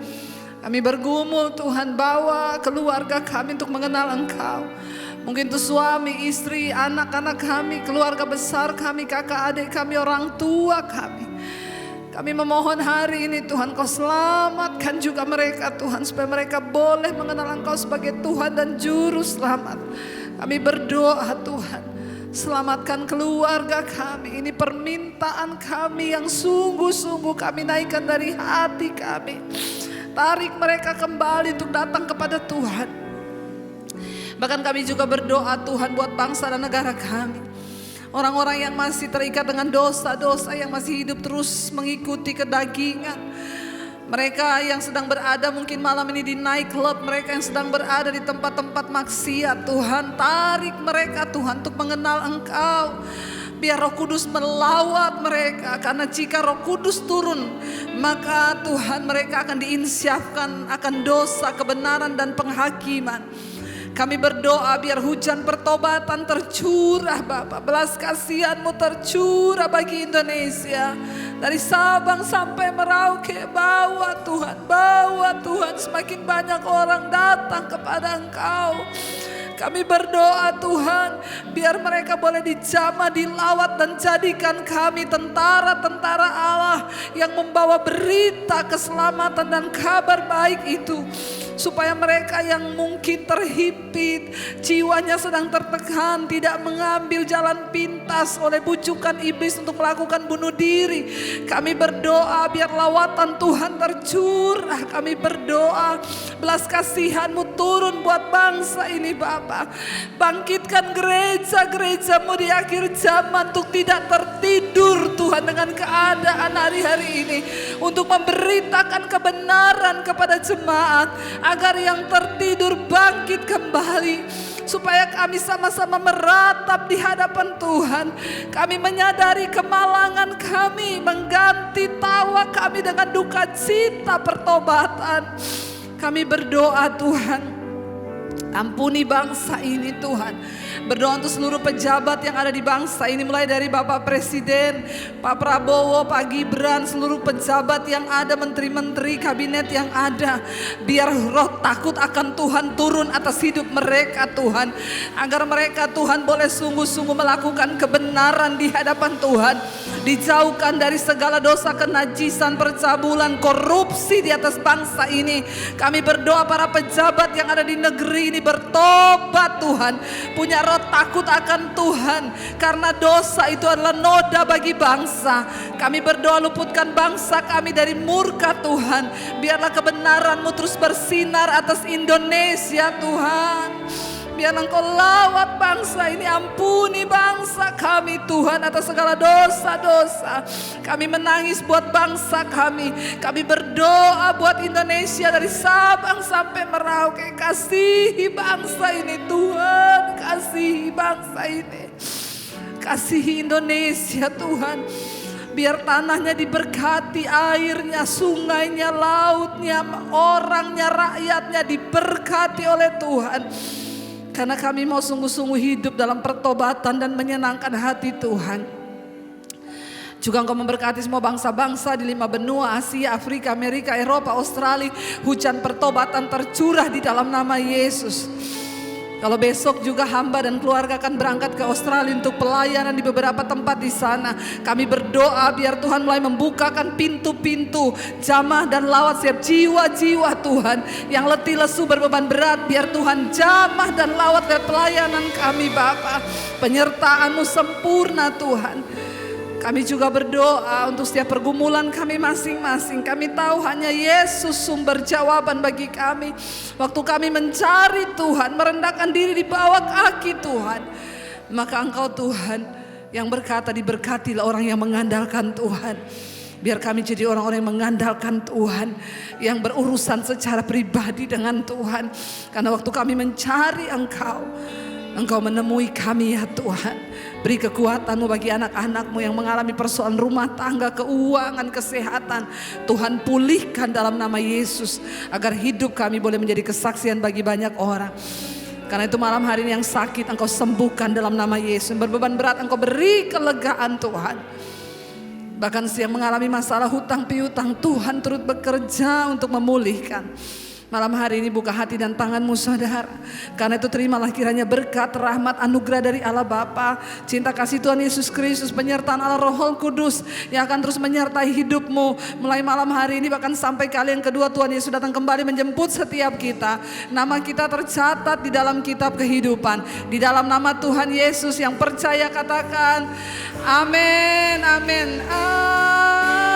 Kami bergumul Tuhan, bawa keluarga kami untuk mengenal Engkau. Mungkin itu suami, istri, anak-anak kami, keluarga besar kami, kakak adik kami, orang tua kami. Kami memohon hari ini Tuhan, Kau selamatkan juga mereka Tuhan, supaya mereka boleh mengenal Engkau sebagai Tuhan dan Juru Selamat. Kami berdoa Tuhan, selamatkan keluarga kami. Ini permintaan kami yang sungguh-sungguh kami naikkan dari hati kami. Tarik mereka kembali untuk datang kepada Tuhan. Bahkan kami juga berdoa Tuhan buat bangsa dan negara kami. Orang-orang yang masih terikat dengan dosa-dosa, yang masih hidup terus mengikuti kedagingan. Mereka yang sedang berada mungkin malam ini di nightclub, mereka yang sedang berada di tempat-tempat maksiat Tuhan, tarik mereka Tuhan untuk mengenal Engkau. Biar Roh Kudus melawat mereka, karena jika Roh Kudus turun, maka Tuhan mereka akan diinsyafkan akan dosa, kebenaran dan penghakiman. Kami berdoa biar hujan pertobatan tercurah Bapa, belas kasihan-Mu tercurah bagi Indonesia. Dari Sabang sampai Merauke, bawa Tuhan semakin banyak orang datang kepada Engkau. Kami berdoa Tuhan, biar mereka boleh dijamah, dilawat dan jadikan kami tentara-tentara Allah yang membawa berita keselamatan dan kabar baik itu. Supaya mereka yang mungkin terhimpit, jiwanya sedang tertekan, tidak mengambil jalan pintas oleh bujukan iblis untuk melakukan bunuh diri. Kami berdoa biar lawatan Tuhan tercurah. Kami berdoa belas kasihan-Mu turun buat bangsa ini Bapa. Bangkitkan gereja-gereja-Mu di akhir zaman untuk tidak tertidur Tuhan dengan keadaan hari-hari ini. Untuk memberitakan kebenaran kepada jemaat, agar yang tertidur bangkit kembali. Supaya kami sama-sama meratap di hadapan Tuhan. Kami menyadari kemalangan kami, mengganti tawa kami dengan duka cita pertobatan. Kami berdoa Tuhan, ampuni bangsa ini Tuhan. Berdoa untuk seluruh pejabat yang ada di bangsa ini, mulai dari Bapak Presiden, Pak Prabowo, Pak Gibran, seluruh pejabat yang ada, menteri-menteri, kabinet yang ada. Biar roh takut akan Tuhan turun atas hidup mereka Tuhan. Agar mereka Tuhan boleh sungguh-sungguh melakukan kebenaran di hadapan Tuhan. Dijauhkan dari segala dosa, kenajisan, percabulan, korupsi di atas bangsa ini. Kami berdoa para pejabat yang ada di negeri ini bertobat Tuhan. Punya roh takut akan Tuhan, karena dosa itu adalah noda bagi bangsa. Kami berdoa luputkan bangsa kami dari murka Tuhan. Biarlah kebenaran-Mu terus bersinar atas Indonesia Tuhan. Biar Engkau lawat bangsa ini, ampuni bangsa kami Tuhan atas segala dosa-dosa. Kami menangis buat bangsa kami. Kami berdoa buat Indonesia dari Sabang sampai Merauke. Kasihi bangsa ini Tuhan, kasihi bangsa ini. Kasihi Indonesia Tuhan. Biar tanahnya diberkati, airnya, sungainya, lautnya, orangnya, rakyatnya diberkati oleh Tuhan. Karena kami mau sungguh-sungguh hidup dalam pertobatan dan menyenangkan hati Tuhan. Juga Engkau memberkati semua bangsa-bangsa di 5 benua, Asia, Afrika, Amerika, Eropa, Australia. Hujan pertobatan tercurah di dalam nama Yesus. Kalau besok juga hamba dan keluarga akan berangkat ke Australia untuk pelayanan di beberapa tempat di sana. Kami berdoa biar Tuhan mulai membukakan pintu-pintu jamah dan lawat setiap jiwa-jiwa Tuhan yang letih lesu berbeban berat. Biar Tuhan jamah dan lawat lewat pelayanan kami Bapa. Penyertaan-Mu sempurna Tuhan. Kami juga berdoa untuk setiap pergumulan kami masing-masing. Kami tahu hanya Yesus sumber jawaban bagi kami. Waktu kami mencari Tuhan, merendahkan diri di bawah kaki Tuhan, maka Engkau Tuhan yang berkata, diberkatilah orang yang mengandalkan Tuhan. Biar kami jadi orang-orang yang mengandalkan Tuhan, yang berurusan secara pribadi dengan Tuhan. Karena waktu kami mencari Engkau, Engkau menemui kami ya Tuhan. Beri kekuatan-Mu bagi anak-anak-Mu yang mengalami persoalan rumah tangga, keuangan, kesehatan. Tuhan pulihkan dalam nama Yesus, agar hidup kami boleh menjadi kesaksian bagi banyak orang. Karena itu malam hari ini yang sakit Engkau sembuhkan dalam nama Yesus. Yang berbeban berat Engkau beri kelegaan Tuhan. Bahkan yang mengalami masalah hutang piutang, Tuhan turut bekerja untuk memulihkan. Malam hari ini buka hati dan tangan-Mu saudara. Karena itu terimalah kiranya berkat, rahmat, anugerah dari Allah Bapa, cinta kasih Tuhan Yesus Kristus, penyertaan Allah Roh Kudus yang akan terus menyertai hidupmu mulai malam hari ini bahkan sampai kali yang kedua Tuhan Yesus datang kembali menjemput setiap kita. Nama kita tercatat di dalam kitab kehidupan. Di dalam nama Tuhan Yesus yang percaya katakan amin, amin, amin.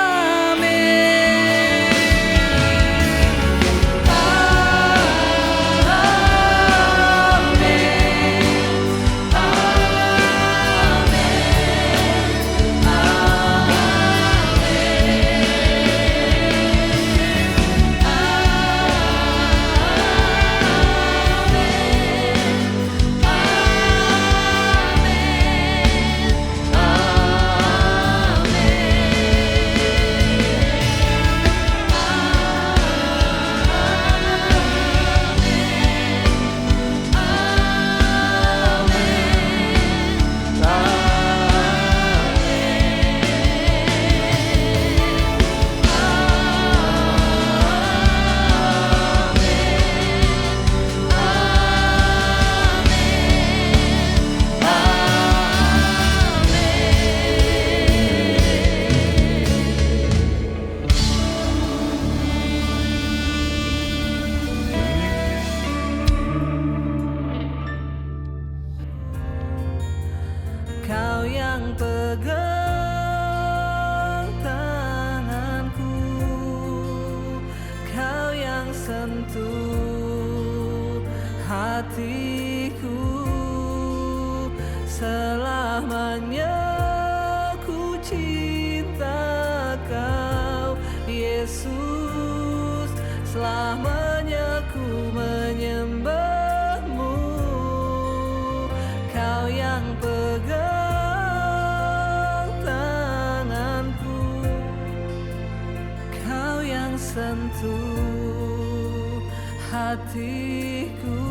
Sentuh hatiku.